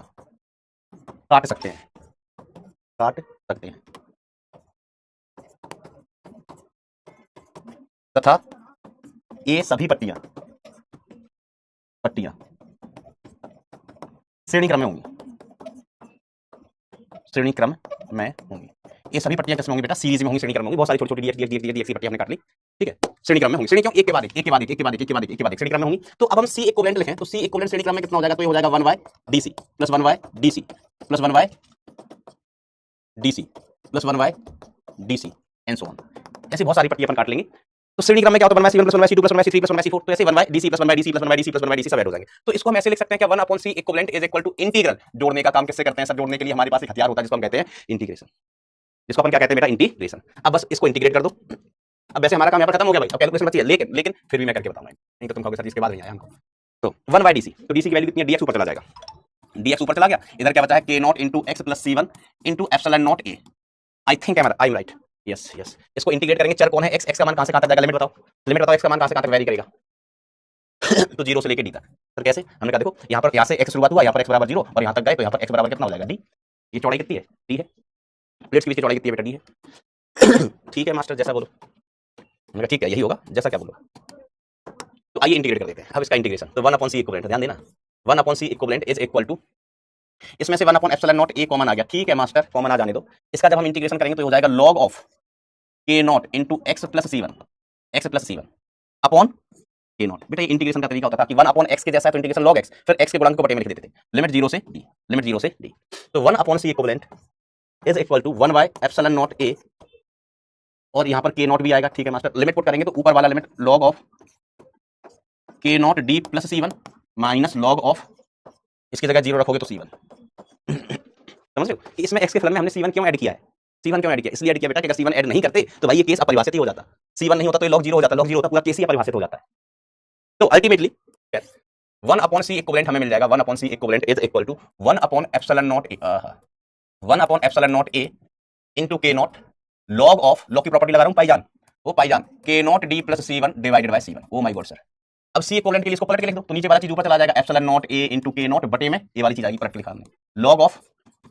काट सकते हैं तथा ये सभी पट्टियां श्रेणी क्रम में होंगी, श्रेणी क्रम में होंगी। ये सभी पट्टियां किसमें होंगी बेटा, सीरीज में होंगी, श्रेणी क्रम में होंगी, बहुत सारी छोटी छोटी डीएक्स पट्टियां हमने काट ली, ठीक है, श्रेणी क्रम में होंगी। श्रेणी क्यों, एक के बाद एक श्रेणी क्रम में होंगी। तो अब हम सी इक्विवेलेंट लिखें, तो सी इक्विवेलेंट श्रेणी क्रम में कितना हो जाएगा, तो ये हो जाएगा 1 DC plus 1 DC plus 1 DC plus 1 DC and so on. ऐसी बहुत सारी पट्टियां अपन काट लेंगे। तो श्रेणी क्रम में क्या होता है, 1/C1 plus 1/C2 plus 1/C3 plus 1/C4, तो ऐसे 1/DC plus 1/DC plus 1/DC plus 1/DC सब ऐड हो जाएंगे। तो इसको हम ऐसे लिख सकते हैं कि 1/C equivalent is equal to integral. जोड़ने का काम किससे करते हैं सर, जोड़ने के लिए हमारे पास एक हथियार होता है जिसको हम कहते हैं इंटीग्रेशन, जिसको अपन क्या कहते हैं बेटा, इंटीग्रेशन। अब बस इसको इंटीग्रेट कर दो। अब वैसे हमारा काम यहाँ पर खत्म हो गया भाई, अब कैलकुलेशन बची है, लेकिन फिर भी मैं करके बताऊंगा, नहीं तो तुम कहोगे सर इसके बाद नहीं आया हमको। तो 1/DC, तो डीसी की वैल्यू कितनी है, डीएक्स ऊपर चला जाएगा, डीएक्स ऊपर चला गया, इधर क्या बचा है, k not into x plus C1 into epsilon not a. I think I am right, yes yes. इसको इंटीग्रेट करेंगे, चर कौन है, एक्स, एक्स का मान कहां से कहां तक जाएगा, लिमिट बताओ एक्स का मान कहां से कहां तक वेरी करेगा। तो 0 से लेके डी तक। तो कैसे, हमने कहा देखो यहाँ पर, यहाँ से x शुरुआत हुआ, यहाँ पर x बराबर 0, और यहाँ तक गए तो यहाँ पर x बराबर कितना हो जाएगा, डी। ये चौड़ाई कितनी है, डी है, प्लेट्स के बीच की चौड़ाई कितनी है बेटा, डी है। ठीक है मास्टर, जैसा बोलो। मैंने कहा ठीक है यही होगा, जैसा क्या बोलो। तो आइए इंटीग्रेट कर देते हैं अब इसका इंटीग्रेशन। तो 1/C इक्विवेलेंट, ध्यान देना, 1/C equivalent is equal to, इसमें से 1/एप्सिलॉन नॉट ए कॉमन आ गया, ठीक है मास्टर, कॉमन आ जाने दो। इसका जब हम इंटीग्रेशन करेंगे तो हो जाएगा log of k not into x plus C1 upon k not. बेटा इंटीग्रेशन का तरीका होता था कि 1/x के जैसा है तो इंटीग्रेशन log x, फिर x के गुणांक को बटे में लिख देते थे, लिमिट 0 से d। तो 1/C equivalent is equal to epsilon not a, और यहां पर k नॉट भी आएगा, ठीक है मास्टर। लिमिट पुट करेंगे तो ऊपर वाला limit log of k not d plus C1 minus log of, इसकी जगह 0 रखोगे तो C1। समझ रहे हो, इसमें x के फलन में हमने C1 क्यों ऐड किया है, C1 क्यों ऐड किया, इसलिए ऐड किया बेटा कि अगर C1 ऐड नहीं करते तो भाई ये केस अपरिभाषित ही हो जाता, C1 नहीं होता तो ये log 0 हो जाता, log 0 होता पूरा केस ही अपरिभाषित हो जाता है। तो अल्टीमेटली 1/C इक्विवेलेंट हमें मिल जाएगा, 1/C equivalent is equal to epsilon not a into k not log of, log की प्रॉपर्टी लगा रहा हूं, पाईजान, वो पाईजान k not d plus C1 divided by C1। Oh my God sir, अब C इक्विवेलेंट के लिए इसको पलट के लिख दो, तो नीचे वाला चीज ऊपर चला जाएगा, epsilon not a into k not बटे में ये वाली चीज आएगी, पलट के लिखा हमने, log of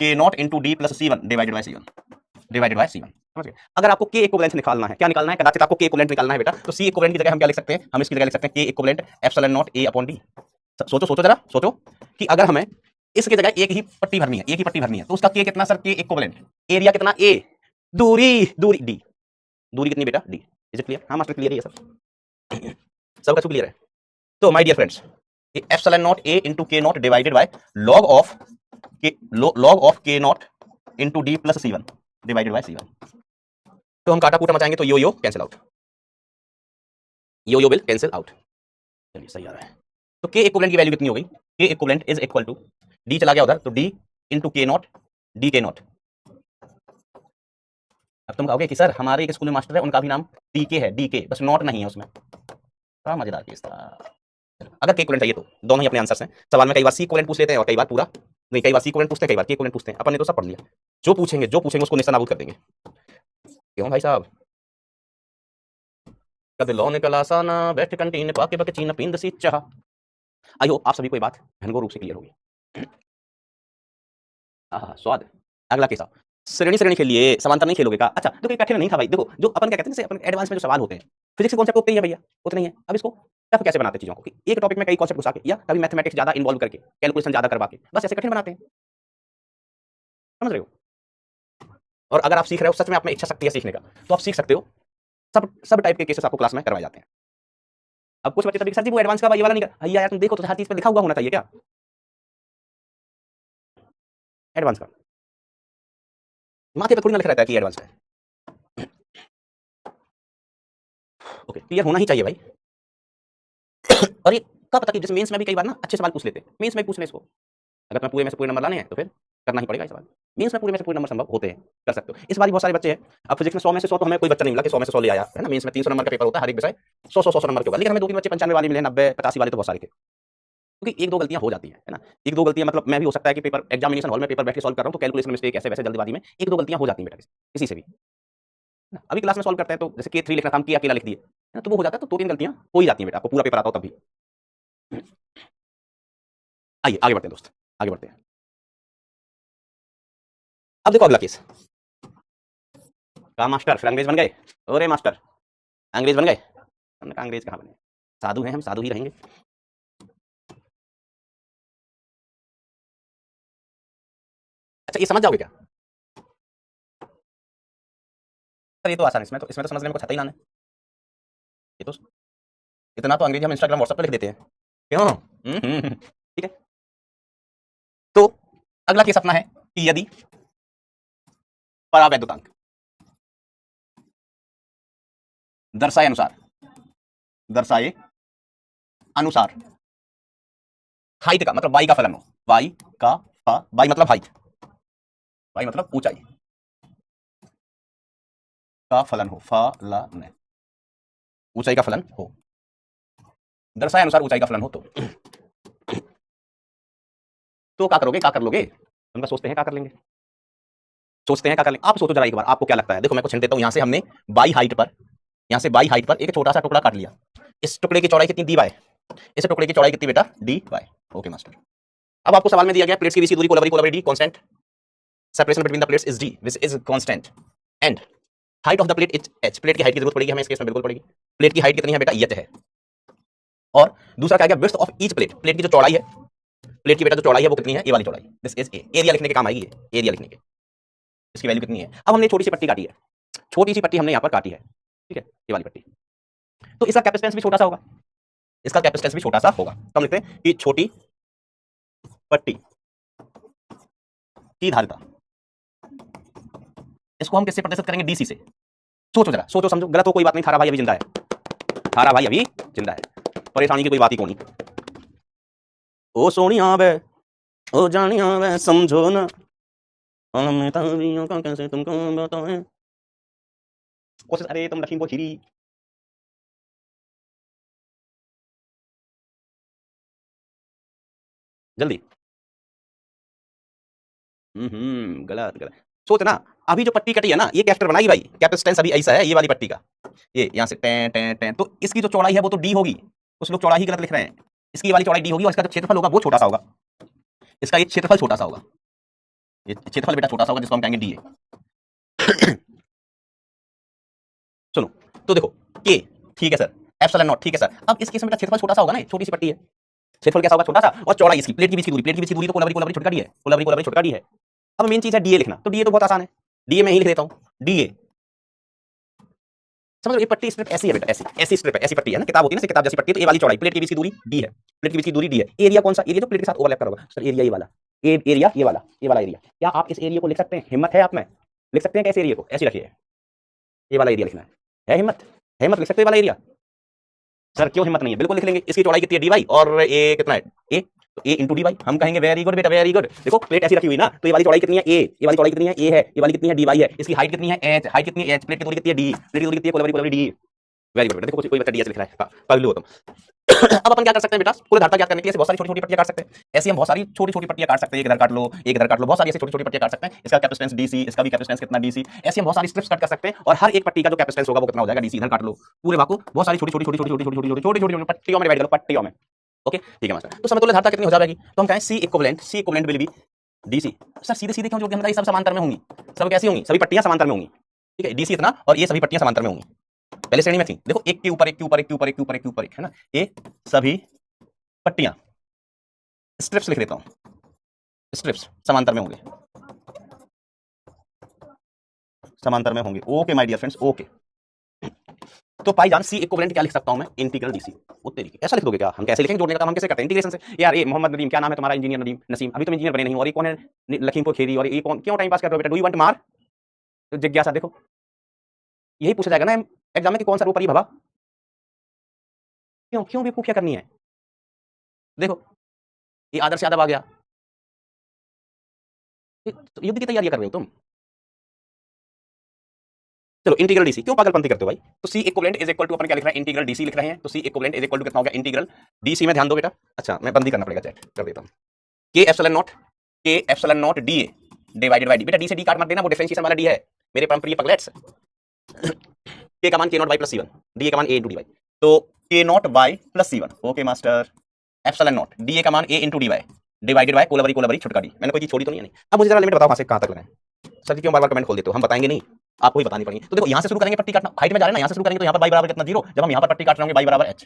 k not into d plus C1 divided by C1। समझ गए। अगर आपको k इक्विवेलेंट निकालना है, क्या निकालना है, कदाचित आपको k इक्विवेलेंट निकालना है बेटा, तो C इक्विवेलेंट की जगह हम क्या लिख सकते हैं, हम इसकी जगह लिख सकते हैं k equivalent epsilon not a upon d। सोचो जरा, सोचो कि अगर हमें इसकी जगह एक ही पट्टी भरनी है, तो उसका k कितना सर, k इक्विवेलेंट, एरिया कितना a, दूरी d, दूरी कितनी बेटा, d। इज इट क्लियर, हाँ मास्टर क्लियर है ये सब, सबका सब क्लियर है। तो my dear friends, epsilon not a into k not divided by log of k not into d plus C1 divided by C1। तो हम काटा कूटा मचाएंगे तो यो कैंसिल आउट, यो विल कैंसिल आउट। चलिए सही आ रहा है। तो k इक्विवेलेंट की वैल्यू कितनी हो गई, k equivalent is equal to, d चला गया उधर तो d into k not, d k not. अब तुम कहोगे कि सर हमारे एक स्कूल में मास्टर है, उनका भी नाम DK है, DK, बस नॉट नहीं है उसमें। बड़ा मजेदार केस था। अगर k इक्विवेलेंट चाहिए तो दोनों ही अपने आंसर्स हैं। सवाल में कई बार C इक्विवेलेंट पूछ लेते हैं और कई बार पूरा नहीं, कई बार C इक्विवेलेंट पूछते हैं, कई बार k इक्विवेलेंट पूछते हैं। अपन ने तो सब पढ़ लिया, जो पूछेंगे उसको नेस्तनाबूद कर देंगे। क्यों भाई साहब, कद लौन कलासाना बैठ कंटीन पाके बके चीन पिंद सी चाह। आई होप आप सभी को ये बात घनघोर रूप से क्लियर होगी। स्वाद। अगला केस, श्रेणी खेलिए, समांतर नहीं खेलोगे का। अच्छा देखो ये कठिन नहीं था भाई, देखो जो अपन क्या कहते हैं, जैसे अपन एडवांस में जो सवाल होते हैं, फिजिक्स के कॉन्सेप्ट उतने ही है भैया, उतने ही है। अब इसको टफ कैसे बनाते हैं चीजों को, कि एक टॉपिक में कई कॉन्सेप्ट घुसा के, या कभी मैथमेटिक्स ज्यादा इन्वॉल्व करके, कैलकुलेशन ज्यादा करवा के, बस ऐसे कठिन बनाते हैं। समझ रहे हो। और अगर आप सीख रहे हो, सच में आप में इच्छा शक्ति है सीखने का, तो आप सीख सकते हो। सब टाइप के केसेस आपको क्लास में करवाए जाते हैं। अब कुछ बच्चे तभी सर जी वो एडवांस का ये वाला नहीं कर, भैया यार तुम देखो तो हर चीज पे लिखा हुआ होना चाहिए क्या एडवांस का, माथे पे थोड़ी ना लिखा रहता है कि एडवांस है। ओके, क्लियर होना ही चाहिए भाई। और ये कब पता कि जैसे मेंस में भी कई बार ना अच्छे सवाल पूछ लेते हैं, मेंस में पूछ ले इसको, अगर तुम्हें पूरे में से पूरे नंबर लाने हैं तो फिर करना ही पड़ेगा ये सवाल। मेंस में पूरे में से पूरे नंबर संभव होते हैं, कर सकते हो। इस बार बहुत सारे बच्चे हैं, अब फिजिक्स में 100 में से 100 तो हमें कोई बच्चा नहीं मिला कि 100 में से 100 ले आया है ना। मेंस में 300 नंबर का पेपर होता है, हर एक विषय 100 नंबर के होगा, लेकिन हमें 2-3 बच्चे 95 वाले मिले, 90 85 वाले तो बहुत सारे थे। क्योंकि 1-2 गलतियां हो जाती है ना, 1-2 गलतियां मतलब मैं भी हो सकता है कि पेपर एग्जामिनेशन हॉल में पेपर बैठ के सॉल्व कर रहा हूं तो कैलकुलेशन मिस्टेक ऐसे वैसे जल्दबाजी में 1-2 गलतियां हो जाती हैं बेटा किसी से भी ना। अभी क्लास में सॉल्व करते हैं तो जैसे K3 लिखना था, हम K अकेला लिख दिए ना, तो वो हो जाता है, तो 2-3 गलतियां हो ही जाती हैं बेटा, आपको पूरा पेपर आता हो तब भी। आइए आगे बढ़ते हैं दोस्त, आगे बढ़ते हैं। अब देखो अगला केस, कहा मास्टर फिर अंग्रेज बन गए, अरे मास्टर अंग्रेज बन गए, हमने कहा अंग्रेज कहाँ बने, साधु हैं हम, साधु ही रहेंगे। अच्छा ये समझ जाओगे क्या, सर ये तो आसान है, इसमें तो समझने में कुछ आता ही ना है। ये तो इतना तो अंग्रेजी हम इंस्टाग्राम व्हाट्सएप पे लिख देते हैं, क्यों? ठीक है, तो अगला केस अपना है कि यदि परावैद्युतांक दर्शाए अनुसार हाइट का मतलब वाई का फलन हो, वाई का वाई मतलब हाइट, वाई मतलब ऊंचाई का फलन हो, फलन ऊंचाई का फलन हो, दर्शाए अनुसार ऊंचाई का फलन हो तो क्या करोगे, क्या कर लोगे, उनका सोचते हैं क्या कर लेंगे, सोचते हैं क्या कर लेंगे, आप सोचो जरा एक बार, आपको क्या लगता है। देखो मैं कुछ हिंट देता हूं, यहां से हमने बाई हाइट पर, यहां से बाई हाइट पर एक छोटा सा टुकड़ा काट लिया, इस टुकड़े की चौड़ाई कितनी दी वाई, इस टुकड़े की चौड़ाई कितनी बेटा डी वाई। ओके मास्टर, अब आपको सवाल में दिया गया प्लेट्स के बीच की दूरी कोलबरी D constant, separation between the plates is D which is constant and height of the plate is H, plate की हाइट की जरूरत पड़ेगी हमें इस केस में, बिल्कुल पड़ेगी। प्लेट की हाइट कितनी है बेटा, एच है। और दूसरा क्या गया, width of each plate, plate की जो चौड़ाई है, प्लेट की बेटा जो चौड़ाई है वो कितनी है, ए वाली चौड़ाई, दिस इज ए, एरिया लिखने के काम आएगी ये, एरिया लिखने के, इसकी वैल्यू कितनी है। अब हमने छोटी सी पट्टी काटी है, छोटी सी पट्टी हमने यहाँ पर काटी है, ठीक है, ये वाली पट्टी, तो इसका कैपेसिटेंस भी छोटा सा होगा, इसका कैपेसिटेंस भी छोटा सा होगा, तो हम लिखते हैं कि छोटी पट्टी की धारिता, इसको हम किससे प्रदर्शित करेंगे, डीसी से। सोचो जरा, सोचो समझो, गलत हो कोई बात नहीं, थारा भाई अभी जिंदा है, थारा भाई अभी जिंदा है, परेशानी की कोई बात ही कोनी। ओ सोनिया बे, ओ जानिया बे, समझो ना का कैसे तुमको बताएं, कोशिश, अरे तुम लखीमपुर खीरी, जल्दी। गलत गलत, सोच ना, अभी जो पट्टी कटी है ना, ये कैप्टर बनाई भाई, कैपेसिटेंस अभी ऐसा है, ये वाली पट्टी का, ये यहाँ से टें टें टें, तो इसकी जो चौड़ाई है वो तो डी होगी, कुछ लोग चौड़ाई ही गलत लिख रहे हैं, इसकी वाली चौड़ाई डी होगी और इसका जो क्षेत्रफल होगा वो छोटा सा होगा, इसका ये क्षेत्रफल छोटा सा होगा, ये क्षेत्रफल बेटा छोटा सा होगा जिसको हम कहेंगे डी ए। सुनो, तो देखो के, ठीक है सर, एप्सिलॉन नॉट, ठीक है सर, अब इस केस में बेटा क्षेत्रफल छोटा सा होगा ना, छोटी सी पट्टी है, क्षेत्रफल कैसा होगा, छोटा सा, और चौड़ाई इसकी प्लेट की बीच की दूरी, प्लेट की बीच की दूरी तो कोलबरी छोटा डी है, कोलबरी छोटा डी है। अब मेन चीज है डीए लिखना, तो डीए तो बहुत आसान है, डीए में ही लिख देता हूं, डीए, समझ लो ये पट्टी स्ट्रिप ऐसी है बेटा, ऐसी ऐसी स्ट्रिप है, ऐसी पट्टी है ना, किताब होती है ना किताब जैसी पट्टी, तो ये वाली चौड़ाई, प्लेट के बीच की दूरी डी है, प्लेट के बीच की दूरी डी है। एरिया कौन सा, एरिया जो प्लेट के साथ ओवरलैप कर होगा, सर एरिया ये वाला, एरिया ये वाला एरिया, क्या आप इस एरिया को लिख सकते हैं, हिम्मत है आप में, लिख सकते हैं कैसे एरिया को, ऐसे रखिए, ये वाला एरिया लिखना है हिम्मत, हिम्मत लिख सकते हैं वाला एरिया, सर क्यों हिम्मत नहीं है, बिल्कुल लिख लेंगे, इसकी चौड़ाई कितनी है डी वाई, और ए कितना है ए, तो ए इंटू डी वाई, हम कहेंगे वेरी गुड बेटा वेरी गुड। देखो प्लेट ऐसी रखी हुई ना, तो ये वाली चौड़ाई कितनी है ए, ये वाली चौड़ाई कितनी है ए है, ये वाली कितनी है डी वाई है, इसकी हाइट कितनी है एच, हाइट कितनी है एच, प्लेट की दूरी कितनी है डी, प्लेट की दूरी कितनी है कोलबरी डी, वेरी गुड बेटा। देखो कोई बच्चा डी एच लिख रहा है, पगलू हो तुम। अब अपन क्या कर सकते हैं बेटा, पूरे धारता ज्ञात करने के लिए बहुत सारी छोटी छोटी पट्टियां काट सकते हैं, ऐसी हम बहुत सारी छोटी छोटी पट्टियां काट सकते हैं, एक इधर काट लो एक इधर काट लो, बहुत सारी ऐसी छोटी छोटी पट्टियां काट सकते हैं, इसका कैपेसिटेंस डीसी, इसका भी कैपेसिटेंस कितना डीसी, ऐसे हम बहुत सारी स्ट्रिप्स कट कर सकते हैं, और हर एक पट्टी का जो कैपेसिटेंस होगा वो कितना हो जाएगा डीसी, इधर काट लो पूरे भाग को, बहुत सारी छोटी छोटी छोटी छोटी छोटी छोटी छोटी छोटी छोटी पट्टियों में डिवाइड करो, पट्टियों में, ओके ठीक है मास्टर। तो समतुल्य धारता कितनी हो जाएगी, तो हम कहें C equivalent will be DC. Sir सीधे सीधे क्यों, जो कि हमारी सब समांतर में होंगी, सब कैसी होंगी, सभी पट्टियां समांतर में होंगी, ठीक है, डीसी इतना और ये सभी पट्टियां समांतर में होंगी, पहले श्रेणी में थी, देखो एक के ऊपर एक के ऊपर एक के ऊपर एक के ऊपर एक के ऊपर एक है ना, ये सभी पट्टियां, स्ट्रिप्स लिख देता हूं, स्ट्रिप्स समांतर में होंगे, समांतर में होंगे, okay my dear friends, okay. तो पाई जान सी इक्विवेलेंट क्या लिख सकता हूं मैं, इंटीग्रल डीसी, वो तरीके ऐसा लिख दोगे क्या, हम कैसे लिखेंगे, जोड़ने का काम हम कैसे करते हैं इंटीग्रेशन से। यार ये मोहम्मद नदीम, क्या नाम है तुम्हारा, इंजीनियर नदीम नसीम, अभी तुम इंजीनियर बने नहीं, और ये कौन है लखीमपुर खेरी, और ये कौन, क्यों टाइम पास कर रहे हो बेटा, डू यू वांट मार, तो जिज्ञासा देखो यही पूछा जाएगा ना एग्जाम में कि कौन सा रूप परी भवा, क्यों क्यों बेवकूफियां करनी है? देखो ये आदर्श यादव आ गया, युद्ध की तैयारी कर रहे हो तुम। चलो इंटीग्रल डीसी क्यों पागलपंती करते हो भाई? तो C equivalent is equal to अपन क्या लिख रहे हैं, इंटीग्रल डीसी लिख रहे हैं। तो C equivalent is equal to कितना हो गया, इंटीग्रल डीसी में ध्यान दो बेटा। अच्छा मैं बंद ही करना पड़ेगा, चैट कर देता हूं। के epsilon not D A divided by D. बेटा डी से डी काट मत देना, वो डिफरेंशिएशन वाला डी है मेरे परम पगलेट्स। के का मान K not by plus C one, D A का मान ए इंटू डी वाई। तो K not by plus C one, okay master. Epsilon not D A का मान A into D Y divided by कोलबरी छुटका डी। मैंने कोई चीज छोड़ी तो नहीं है? अब मुझे जरा लिमिट बताओ, वहां से कहां तक लगाएं? सर क्यों बार बार कमेंट खोल देते हो? हम बताएंगे नहीं, आपको ही बतानी पड़ेगी। तो देखो यहां से शुरू करेंगे पट्टी काटना, हाइट में जा रहे हैं ना, यहां से शुरू करेंगे तो यहां पर बाई बराबर कितना 0। जब हम यहां पर पट्टी काट रहे होंगे बाई बराबर h,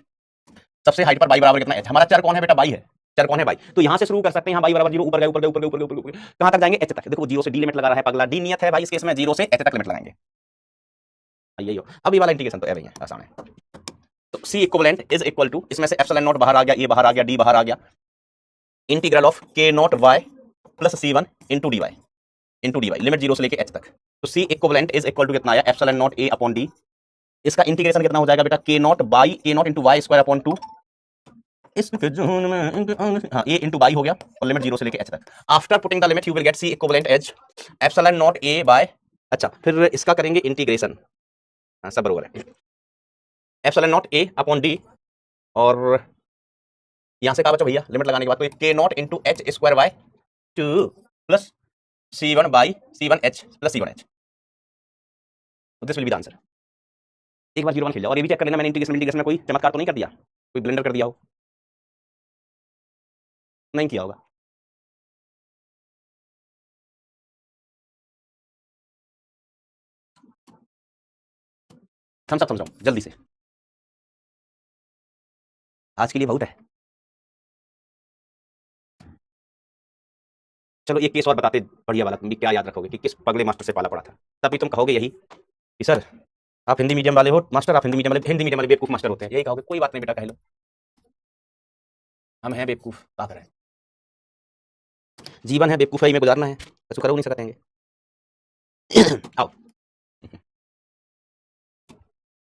सबसे हाइट पर बाई बराबर कितना h। हमारा चर कौन है बेटा? बाई है। चर कौन है? बाई। तो यहां से शुरू कर सकते हैं, यहां बाई बराबर 0, ऊपर गए ऊपर गए ऊपर गए ऊपर गए ऊपर गए, कहां तक जाएंगे? h तक। देखो 0 से d लिमिट लगा रहा है पगला, d नियत है भाई इस केस में, 0 से h तक लिमिट लगाएंगे। यही हो। अब ये वाला इंटीग्रेशन तो है भैया आसान है। तो C equivalent is equal to, इसमें से एप्सिलॉन नॉट बाहर आ गया, ये बाहर आ गया, डी बाहर आ गया, integral of K not y plus C one into D y limit 0 से लेके h तक। तो C equivalent is equal to कितना आया, epsilon not A upon D. इसका इंटीग्रेशन कितना हो जाएगा बेटा? K not by K not into y square upon 2, इसके जोन में हाँ ए इंटू बाई हो गया, और लिमिट 0 से लेके h तक। After putting the limit you will get C equivalent as epsilon not A by, अच्छा फिर इसका करेंगे इंटीग्रेशन, हाँ सब बरोबर है, epsilon not A upon D, और यहां से कहा बचा भैया लिमिट लगाने के बाद, तो K not into h square by 2 plus C one by C one h plus C one h. This will be the answer. एक बार 0 1 खेल जाओ, और ये भी चेक कर लेना मैंने इंटीग्रेशन में कोई चमत्कार तो नहीं कर दिया, कोई ब्लेंडर कर दिया हो? नहीं किया होगा। थम्स अप समझाओ जल्दी से, आज के लिए बहुत है। चलो एक केस और बताते बढ़िया वाला, तुम भी क्या याद रखोगे कि किस पगले मास्टर से पाला पड़ा था, तभी तुम कहोगे यही कि सर आप हिंदी मीडियम वाले हो मास्टर, आप हिंदी मीडियम वाले बेवकूफ मास्टर होते हैं, यही कहोगे। कोई बात नहीं बेटा, कह लो हम हैं बेवकूफ, क्या करें, जीवन है बेवकूफाई में गुजारना है, ऐसा करो नहीं सकते हैं। आओ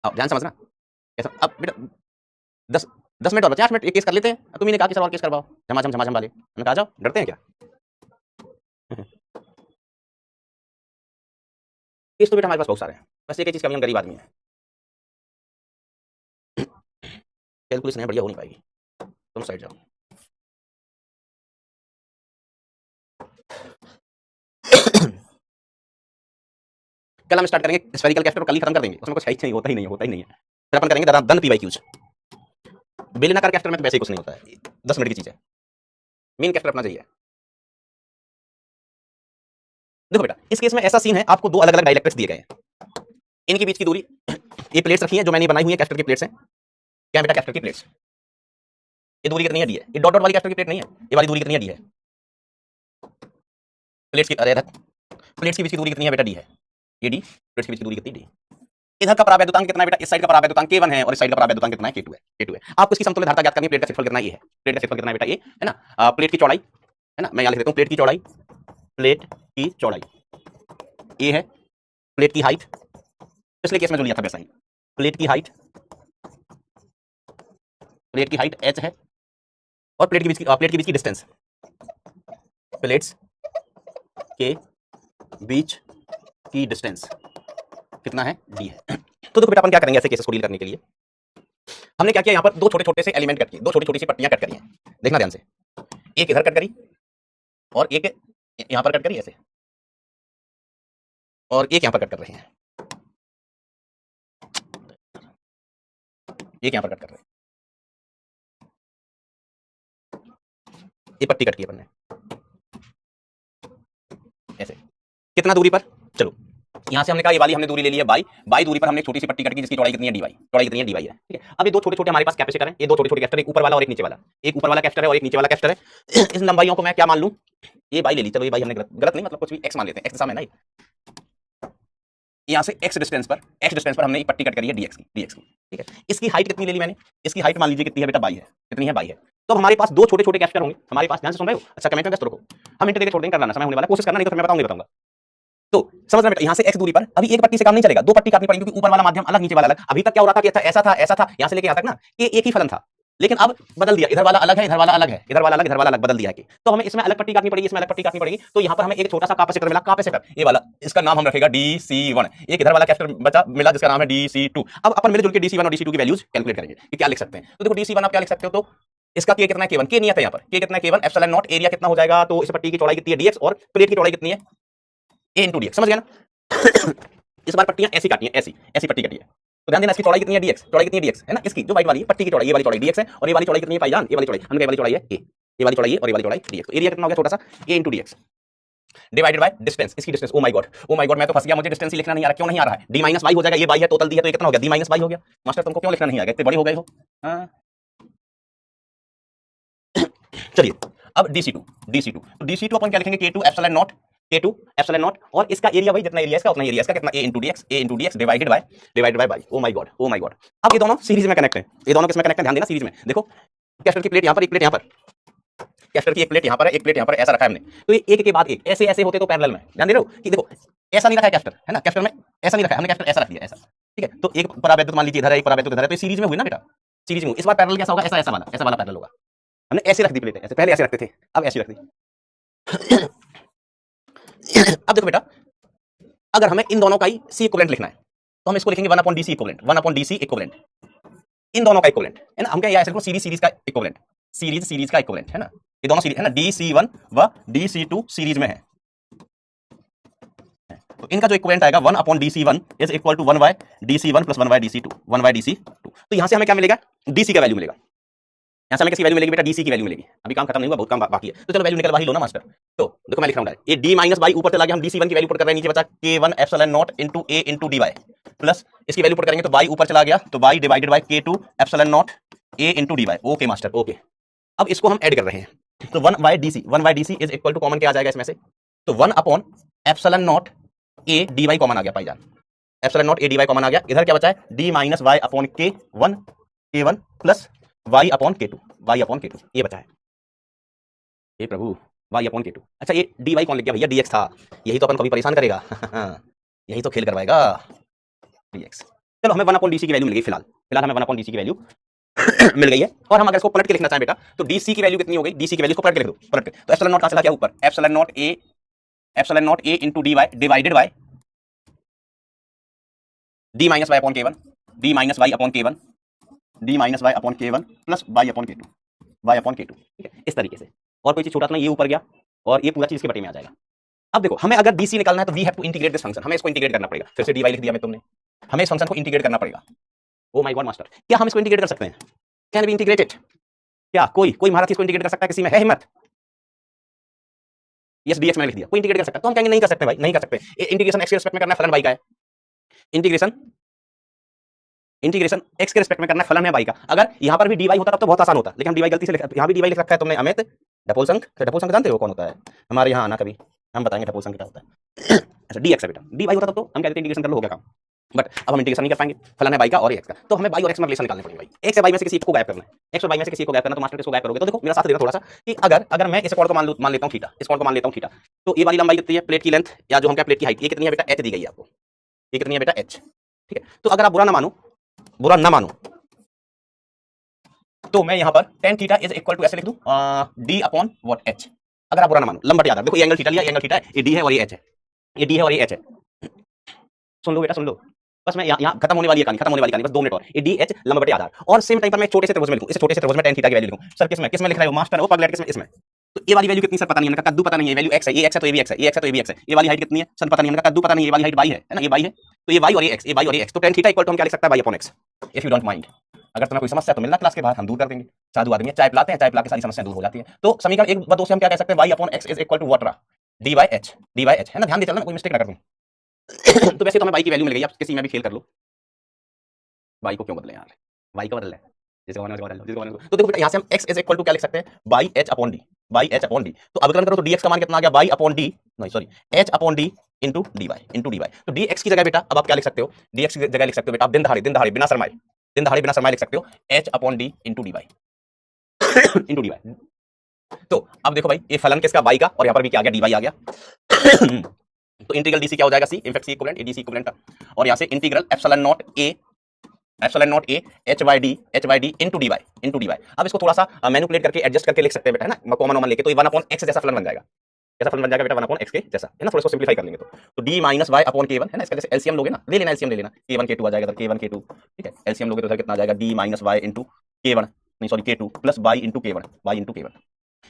आओ ध्यान समझना ऐसा। अब बेटा 10 मिनट और बचे, 8 मिनट, एक केस कर लेते हैं। अब तुमने कहा कि सर और केस करवाओ, झमाझम वाले, मैंने कहा जाओ, डरते हैं क्या? केस तो बेटा हमारे पास बहुत सारे हैं, बस एक ही चीज कमी, हम गरीब आदमी है, कैलकुलेशन है बढ़िया हो नहीं पाएगी, तुम साइड जाओ। कल हम स्टार्ट करेंगे स्फेरिकल कैस्टर, कल ही खत्म कर देंगे, उसमें कुछ है ही नहीं, होता ही नहीं है। फिर अपन करेंगे दन पी वाई क्यूज। बेलनाकार कैस्टर में तो वैसे ही कुछ नहीं होता है, 10 मिनट की चीज है, मेन कैस्टर अपना चाहिए। देखो बेटा इस केस में ऐसा सीन है, आपको दो अलग अलग डाइलेक्ट्रिक्स दिए गए हैं, इनके बीच की दूरी, ये प्लेट्स रखी हैं जो मैंने बनाई हुई है, कैस्टर की प्लेट्स हैं। क्या बेटा? कैस्टर की प्लेट्स। ये दूरी कितनी है? डी है। ये डॉट डॉट वाली कैस्टर की प्लेट नहीं है, ये वाली दूरी कितनी है? डी है। प्लेट्स की, अरे प्लेट्स के बीच की दूरी कितनी है बेटा? डी है। ये डी, प्लेट्स के बीच की दूरी कितनी? डी। इधर का परावैद्युतांक कितना है बेटा? इस साइड का परावैद्युतांक K1 है, और इस साइड का परावैद्युतांक कितना है? K2 है। आपको इसकी समतुल्य धारता ज्ञात करनी है, प्लेट का क्षेत्रफल कितना? ये है। प्लेट का क्षेत्रफल कितना है बेटा? ये है ना। प्लेट की चौड़ाई है ना, मैं यहां लिख देता हूं, प्लेट की चौड़ाई, ये है प्लेट की हाइट, पिछले केस में जो लिया था वैसा ही, प्लेट की हाइट h है, और प्लेट के बीच की डिस्टेंस, प्लेट्स के बीच की डिस्टेंस कितना है? d है। तो देखो बेटा अपन क्या करेंगे ऐसे केसेस को डील करने के लिए, हमने क्या किया, यहाँ पर दो छोटे छोटे से एलिमेंट कट किए, दो छोटी छोटी सी पट्टियां कट करी हैं, देखना ध्यान से, एक इधर कट करी और एक यहां पर कट करी ऐसे, और एक यहां पर कट कर रहे हैं, एक यहां पर कट कर रहे हैं, ये पट्टी कट की अपन ने ऐसे, कितना दूरी पर? चलो यहां से हमने कहा ये वाली हमने दूरी ले ली है बाई दूरी पर हमने छोटी सी पट्टी कट की जिसकी चौड़ाई कितनी है? डी वाई, चौड़ाई कितनी है? डी वाई है, ठीक है। अब ये दो छोटे छोटे हमारे पास कैपेसिटर हैं, ये दो छोटे छोटे कैपेसिटर, एक ऊपर वाला और एक नीचे वाला, एक ऊपर वाला कैपेसिटर है और एक नीचे वाला कैपेसिटर है। इस लंबाइयों को मैं क्या मान लूं? ये बाई ले ली, चलो ये बाई हमने गलत नहीं, मतलब कुछ भी एक्स मान लेते हैं, एक्स दिशा में ना, यहां से एक्स डिस्टेंस पर हमने एक पट्टी कट करी है डीएक्स की, ठीक है। इसकी हाइट कितनी ले ली मैंने? इसकी हाइट मान लीजिए कितनी है बेटा? बाई है। कितनी है? बाई है। तो हमारे पास दो छोटे छोटे कैपेसिटर होंगे हमारे पास, ध्यान से सुन रहे हो? अच्छा कमेंट में व्यस्त रखो, हम इंटीग्रेट छोड़ देंगे, करना समय होने वाला, कोशिश करना, नहीं तो मैं बताऊंगा। तो समझ में, यहाँ से x दूरी पर अभी एक पट्टी से काम नहीं चलेगा, दो पट्टी काटनी पड़ेगी क्योंकि ऊपर वाला माध्यम अलग नीचे वाला अलग। अभी तक क्या हो रहा था कि अच्छा ऐसा था यहाँ से लेके यहाँ तक ना कि एक ही फलन था, लेकिन अब बदल दिया, इधर वाला अलग है, इधर वाला अलग है, इधर वाला अलग, इधर वाला अलग, बदल दिया है। तो हमें इसमें अलग पट्टी काटनी पड़ेगी, इसमें अलग पट्टी काटनी पड़ेगी। तो यहाँ पर हमें एक छोटा सा कैपेसिटर मिला, कैपेसिटर ये वाला, इसका नाम हम रखेगा DC1। एक इधर वाला कैपेसिटर बचा मिला जिसका नाम है DC2। अब अपन मिलजुल के DC1 और DC2 की वैल्यूज कैलकुलेट करेंगे कि क्या लिख सकते हैं। तो देखो DC1 आप क्या लिख सकते हो, तो इसका के कितना है, K1, के नहीं आता यहाँ पर, के कितना है K1 एप्सिलॉन नॉट, एरिया कितना हो जाएगा, तो इस पट्टी की चौड़ाई कितनी है dx और प्लेट की चौड़ाई कितनी है a into dx। समझ गया ना। इस बार पट्टियां ऐसी काटी हैं, ऐसी ऐसी पट्टी कटी है, तो ध्यान देना इसकी चौड़ाई कितनी है dx, चौड़ाई कितनी है dx है ना, इसकी जो वाइट वाली पट्टी की चौड़ाई, ये वाली चौड़ाई dx है और ये वाली चौड़ाई कितनी है भाईजान, ये वाली चौड़ाई, हमने ये वाली चौड़ाई है a, ये वाली चौड़ाई है और ये वाली चौड़ाई dx। तो एरिया कितना हो गया छोटा सा a into dx divided by distance, इसकी डिस्टेंस। ओ माय गॉड मैं तो फंस गया, मुझे डिस्टेंस ही लिखना नहीं आ रहा। क्यों नहीं आ रहा है, d माइनस वाई हो जाएगा, ये y है, टोटल दी है तो ये कितना हो गया, d माइनस वाई हो गया। मास्टर तुमको क्यों लिखना नहीं आ गया, इतने बड़े हो गए हो। चलिए अब DC2 तो DC2 अपन क्या लिखेंगे, K2 एप्सिलॉन नॉट और इसका एरिया भाई जितना एरिया इसका उतना एरिया इसका कितना a into dx divided by y। O my God अब ये दोनों सीरीज में कनेक्ट है, ये दोनों किसमें कनेक्ट है, ध्यान देना सीरीज में। देखो कैपेसिटर की प्लेट यहाँ पर, एक प्लेट यहाँ पर, कैपेसिटर की एक प्लेट यहाँ पर है, एक प्लेट यहाँ पर, ऐसा रखा है हमने। तो ये एक के बाद एक ऐसे ऐसे होते तो पैरेलल में, ध्यान दे रहे हो कि देखो ऐसा नहीं रखा है कैपेसिटर, है ना, कैपेसिटर में ऐसा नहीं रखा है हमने, कैपेसिटर ऐसा रख दिया ऐसा, ठीक है। तो एक परावैद्युत मान लीजिए इधर है, एक परावैद्युत इधर है, तो सीरीज में हुई ना बेटा, सीरीज में। इस बार पैरेलल कैसा होगा, ऐसा वाला पैरेलल होगा। हमने ऐसे रख दी प्लेटें, ऐसे पहले ऐसे रखते थे, अब ऐसे रख दी। अब देखो बेटा, अगर हमें इन दोनों का ही C इक्विवेलेंट लिखना है तो हम इसको लिखेंगे 1/DC इक्विवेलेंट, 1/DC इक्विवेलेंट, इन दोनों का इक्विवेलेंट है ना। हम क्या ऐसे सीरीज का इक्विवेलेंट, सीरीज का इक्विवेलेंट है ना, ये दोनों सीरीज है ना, DC1 व DC2 सीरीज में है। तो इनका जो इक्विवेलेंट आएगा 1/DC1 is equal to 1/DC1 plus 1/DC2, 1/DC2। तो यहां से हमें क्या मिलेगा, DC का वैल्यू मिलेगा। यहाँ से हमें किसकी वैल्यू मिलेगी बेटा, DC की वैल्यू मिलेगी। अभी काम खत्म नहीं हुआ, बहुत काम बाकी है, तो चलो वैल्यू निकलवा ही लो ना मास्टर। तो देखो मैं लिख रहा हूँ डायरेक्ट, ये d माइनस बाई ऊपर चला गया, हम DC1 की वैल्यू पुट कर रहे हैं, नीचे बचा K1 epsilon not into a into dy plus इसकी वैल्यू पुट करेंगे तो y ऊपर चला गया, तो y divided by K2 epsilon not a into dy। Okay master okay. अब इसको हम ऐड कर रहे हैं, तो 1/DC is equal two common क्या आ जाएगा इसमें से, तो 1 upon epsilon not a dy common आ गया भाईजान, epsilon not a dy common आ गया। इधर क्या बचा है, d minus y upon K1 plus y upon K2 ये बचा है। हे प्रभु y अपॉन K2। अच्छा ये dy कौन लिख गया भैया, dx था, यही तो अपन कभी परेशान करेगा। यही तो खेल करवाएगा dx। चलो हमें 1/DC की वैल्यू मिल गई, फिलहाल हमें 1/DC की वैल्यू मिल गई है। और हम अगर इसको पलट के लिखना चाहें बेटा, तो DC की वैल्यू कितनी हो गई, DC की वैल्यू को पलट के लिख दो, पलट के। तो एप्सिलॉन नॉट का चला गया ऊपर, epsilon not a into dy divided by d minus y upon K1, d minus y upon K1 plus y upon K2, ठीक है, इस तरीके से। और कोई चीज छोटा नहीं, ये ऊपर गया और ये पूरा चीज इसके बटे में आ जाएगा। अब देखो हमें अगर DC निकालना है तो we have to integrate this function, हमें इसको इंटीग्रेट करना पड़ेगा। फिर से dy लिख दिया मैं तुमने, हमें इस फंक्शन को इंटीग्रेट करना पड़ेगा। ओ माय गॉड मास्टर, क्या हम इसको इंटीग्रेट कर सकते हैं, कैन बी इंटीग्रेटेड, क्या कोई महारथी इसको इंटीग्रेट कर सकता है, किसी में है हिम्मत। यस dx मैंने लिख दिया, कोई इंटीग्रेट कर सकता है, तो हम कहेंगे नहीं कर सकते भाई, नहीं कर सकते। इंटीग्रेशन x के रिस्पेक्ट में करना है, फलन y का है, इंटीग्रेशन x के रिस्पेक्ट में करना है, फलन है y का। अगर यहाँ पर भी dy होता तब तो बहुत आसान होता, लेकिन हम dy गलती से यहाँ भी dy लिख रखा है तुमने अमित। ढपोलसंख जानते हो कौन होता है, हमारे यहाँ आना कभी, हम बताएंगे ढपोलसंख क्या होता है। अच्छा dx है बेटा, dy होता तब तो हम कहते हैं इंटीग्रेशन कर लो, हो गया काम। बट अब हम इंटीग्रेशन नहीं कर पाएंगे, फलन है y का और x का, तो हमें y और x में रिलेशन निकालने पड़ेंगे भाई। x से y में से किसी एक को गायब करना है, x और y में से किसी एक को गायब करना, तो मास्टर किसको गायब करोगे। तो देखो मेरा साथ देना थोड़ा सा कि अगर मैं इस कोण को मान लेता हूँ थीटा, इस कोण को मान लेता हूँ थीटा, तो ये वाली लंबाई कितनी है, प्लेट की लेंथ या जो हम क्या प्लेट की हाइट, ये कितनी है बेटा, h दी गई है आपको, ये कितनी है बेटा h, ठीक है। तो अगर आप बुरा ना मानो तो मैं यहाँ पर tan theta is equal to ऐसे लिख दूं, d अपॉन व्हाट h। अगर आप बुरा ना मानो, लंबा याद, देखो ये एंगल थीटा लिया, ये एंगल थीटा है, ये d है और ये h है, ये d है और ये h है। सुन लो बेटा सुन लो, बस मैं यहाँ खत्म होने वाली कहानी, बस 2 मिनट और। ये डी एच लंबा बटे आधार, और सेम टाइम पर मैं छोटे से त्रिभुज में लिखूं, इस छोटे से त्रिभुज में tan थीटा की वैल्यू लिखूं। सर किसमें लिख रहा है मास्टर, वो पगलेट किसमें, इसमें। तो ये वाली वैल्यू कितनी सर पता नहीं है, कद्दू पता नहीं है, वैल्यू x है, ये x है तो ये भी x है, ये x है तो ये भी x है। ये वाली हाइट कितनी है सर पता नहीं है, कद्दू पता नहीं है, ये वाली हाइट y है ना, ये y है, तो ये y और ये x, तो tan थीटा इक्वल टू हम क्या लिख सकते हैं, y upon x। If you don't mind, अगर तुम्हें कोई समस्या तो मिलना क्लास के बाहर, हम दूर कर देंगे। साधु आदमी चाय पिलाते हैं, चाय पिला के सारी समस्याएं दूर हो जाती है। तो समीकरण 1 व 2 से हम क्या कह सकते हैं, y upon x is equal to what रहा, dy h है ना, ध्यान दे चलना, कोई मिस्टेक ना कर दूं। तो वैसे तो हमें y की वैल्यू मिल गई, आप किसी में भी खेल कर लो। y को क्यों बदले यार, y को बदल है, तो देखो बेटा यहाँ से हम x इज इक्वल टू क्या लिख सकते हैं, बाई h अपॉन डी। तो अवकलन करो तो dx का मान कितना आ गया, बाई अपॉन डी, नहीं sorry h upon D into dy। तो dx की जगह बेटा अब आप क्या लिख सकते हो, dx की जगह लिख सकते हो बेटा आप दिन दहाड़े बिना शर्माए लिख सकते हो h upon D into dy। तो अब देखो भाई ये फलन किसका, y का, और यहाँ पर भी क्या आ गया, dy आ गया। तो इंटीग्रल डीसी क्या हो जाएगा C, in fact C equivalent, DC equivalent था। और यहां से integral epsilon not A H by D into D Y. अब इसको थोड़ा सा मैनिपुलेट करके एडजस्ट करके लिख सकते हैं बेटा, है ना, कॉमन लेके, तो 1/x जैसा फलन बन जाएगा। कैसा फलन बन जाएगा बेटा? 1/x के जैसा, है ना। थोड़ा सा सिंपलीफाई कर लेंगे तो d minus Y upon k1, है ना। इसका जैसे एलसीएम लोगे ना, ले लेना एलसीएम ले लेना, k1 k2 आ जाएगा, k1 k2, ठीक है। एलसीएम लोगे तो कितना आ जाएगा? d minus Y into k1, नहीं sorry k2 plus y into k1।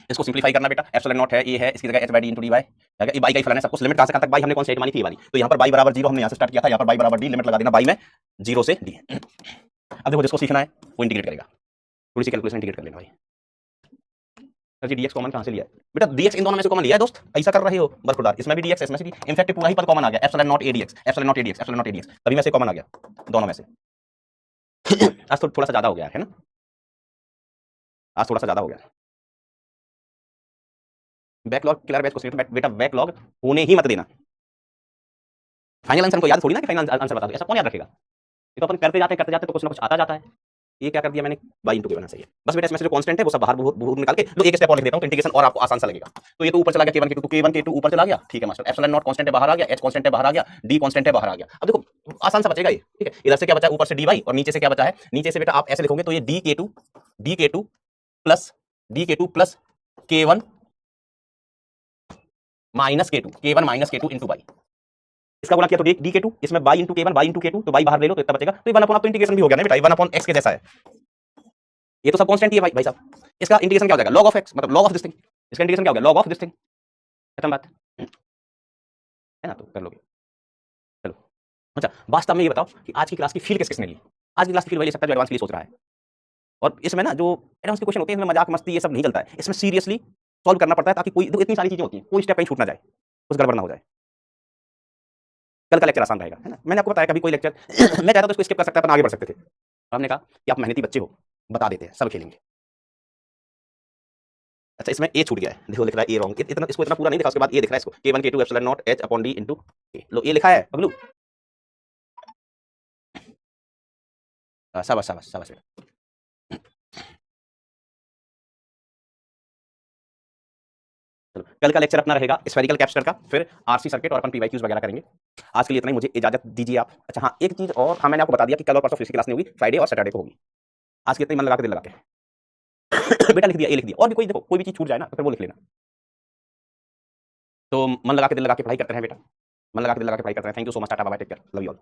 इसको सिंपलीफाई करना बेटा, एप्सिलॉन नॉट है, ये है, इसकी जगह h by D into D y, ये बाई का ही फलन है, सब कुछ लिमिट कहां से कहां तक, बाई हमने कौन सी मानी थी, ये वाली। तो यहाँ पर बाई बराबर 0 हमने यहाँ से स्टार्ट किया था, यहाँ पर बाई बराबर डी, लिमिट लगा देना बाई में 0 से d। अब देखो जिसको सीखना है वो इंटीग्रेट करेगा, थोड़ी सी कैलकुलेशन इंटीग्रेट कर लेना भाई। सर जी dx कॉमन कहां से लिया है बेटा? dx इन दोनों में से कॉमन लिया है दोस्त, ऐसा कर रहे हो बरखुरदार। इसमें भी dx, इसमें से भी, इनफैक्ट पूरा ही पद कॉमन आ गया, एप्सिलॉन नॉट ए dx, सभी में से कॉमन आ गया, दोनों में से। आज तो थोड़ा सा ज्यादा हो गया है ना, आज थोड़ा सा ज्यादा हो गया। बैकलॉग क्लियर बैच को बेटा, बैकलॉग होने ही मत देना। फाइनल आंसर को याद थोड़ी ना कि फाइनल आंसर बता दो, ऐसा कौन याद रखेगा? ये तो अपन करते जाते तो कुछ ना कुछ आता जाता है। ये क्या कर दिया मैंने? बाई इंटू के सही है बस बेटा। इसमें से जो कांस्टेंट है वो सब बाहर निकाल के दो, एक स्टेप और लिख देता हूं तो इंटीग्रेशन और आपको आसान सा लगेगा। तो ये तो ऊपर चला गया k1 k2, तो k1 k2 ऊपर चला गया, ठीक है मास्टर। एप्सिलॉन नॉट कांस्टेंट है बाहर आ गया, h कांस्टेंट है बाहर आ गया, d कांस्टेंट है बाहर आ गया। अब देखो आसान सा बचेगा ये, ठीक है। इधर से क्या बचा? ऊपर से dy और नीचे से क्या बचा है? नीचे से बेटा आप ऐसे लिखोगे तो ये dk2 plus k1 minus k2 into by. इसका गुणा किया तो dk2, इसमें बाई इंटू k1 तो बाई बाहर ले लो तो इतना बचेगा। तो 1/, अब तो इंटीग्रेशन भी हो गया ना बेटा, 1/x के जैसा है। ये तो सब कांस्टेंट ही है भाई साहब। इसका इंटीग्रेशन क्या हो जाएगा? log ऑफ x, मतलब log ऑफ दिस थिंग। इसका इंटीग्रेशन क्या हो गया? log of this thing. खत्म बात, है ना। तो कर लोगे, चलो। अच्छा वास्तव में ये बताओ कि आज की क्लास की फील किसने ली? आज की क्लास की फील वही ले सकता है जो एडवांस के लिए सोच रहा है। और इसमें ना जो एडवांस के क्वेश्चन होते हैं, इसमें मजाक मस्ती ये सब नहीं चलता है, इसमें सीरियसली सॉल्व करना पड़ता है, ताकि कोई इतनी सारी चीजें होती हैं, कोई स्टेप कहीं छूट ना जाए, कुछ गड़बड़ ना हो जाए। कल का लेक्चर आसान रहेगा, है ना। मैंने आपको बताया कभी कोई लेक्चर मैं चाहता तो इसको स्किप कर सकता, अपन आगे बढ़ सकते थे। हमने कहा कि आप मेहनती बच्चे हो, बता देते हैं, सब खेलेंगे। अच्छा इसमें ए छूट गया है, देखो लिख रहा है ए रॉन्ग, इतना इसको इतना पूरा नहीं लिखा, उसके बाद ये दिख रहा है इसको k1 k2 epsilon nought h upon d into A. लो ये लिखा है पगलू, शाबाश शाबाश शाबाश। चलो कल का लेक्चर अपना रहेगा स्फेरिकल कैपेसिटर का, फिर आरसी सर्किट और अपन पीवाईक्यूज वगैरह करेंगे। आज के लिए इतना ही, मुझे इजाजत दीजिए आप। अच्छा हाँ एक चीज और, हाँ मैंने आपको बता दिया कि कल और परसों फिजिक्स की क्लास नहीं होगी, फ्राइडे और सैटरडे को होगी। आज के इतना ही, मन लगा के दिल लगा के बेटा लिख दिया, ए लिख दिया। और भी कोई देखो कोई भी चीज छूट जाए ना तो फिर वो लिख लेना। तो मन लगा के दिल लगा के पढ़ाई करते हैं बेटा, मन लगा के दिल लगा के पढ़ाई करते हैं। Thank you so much, tata bye, take care, love you all.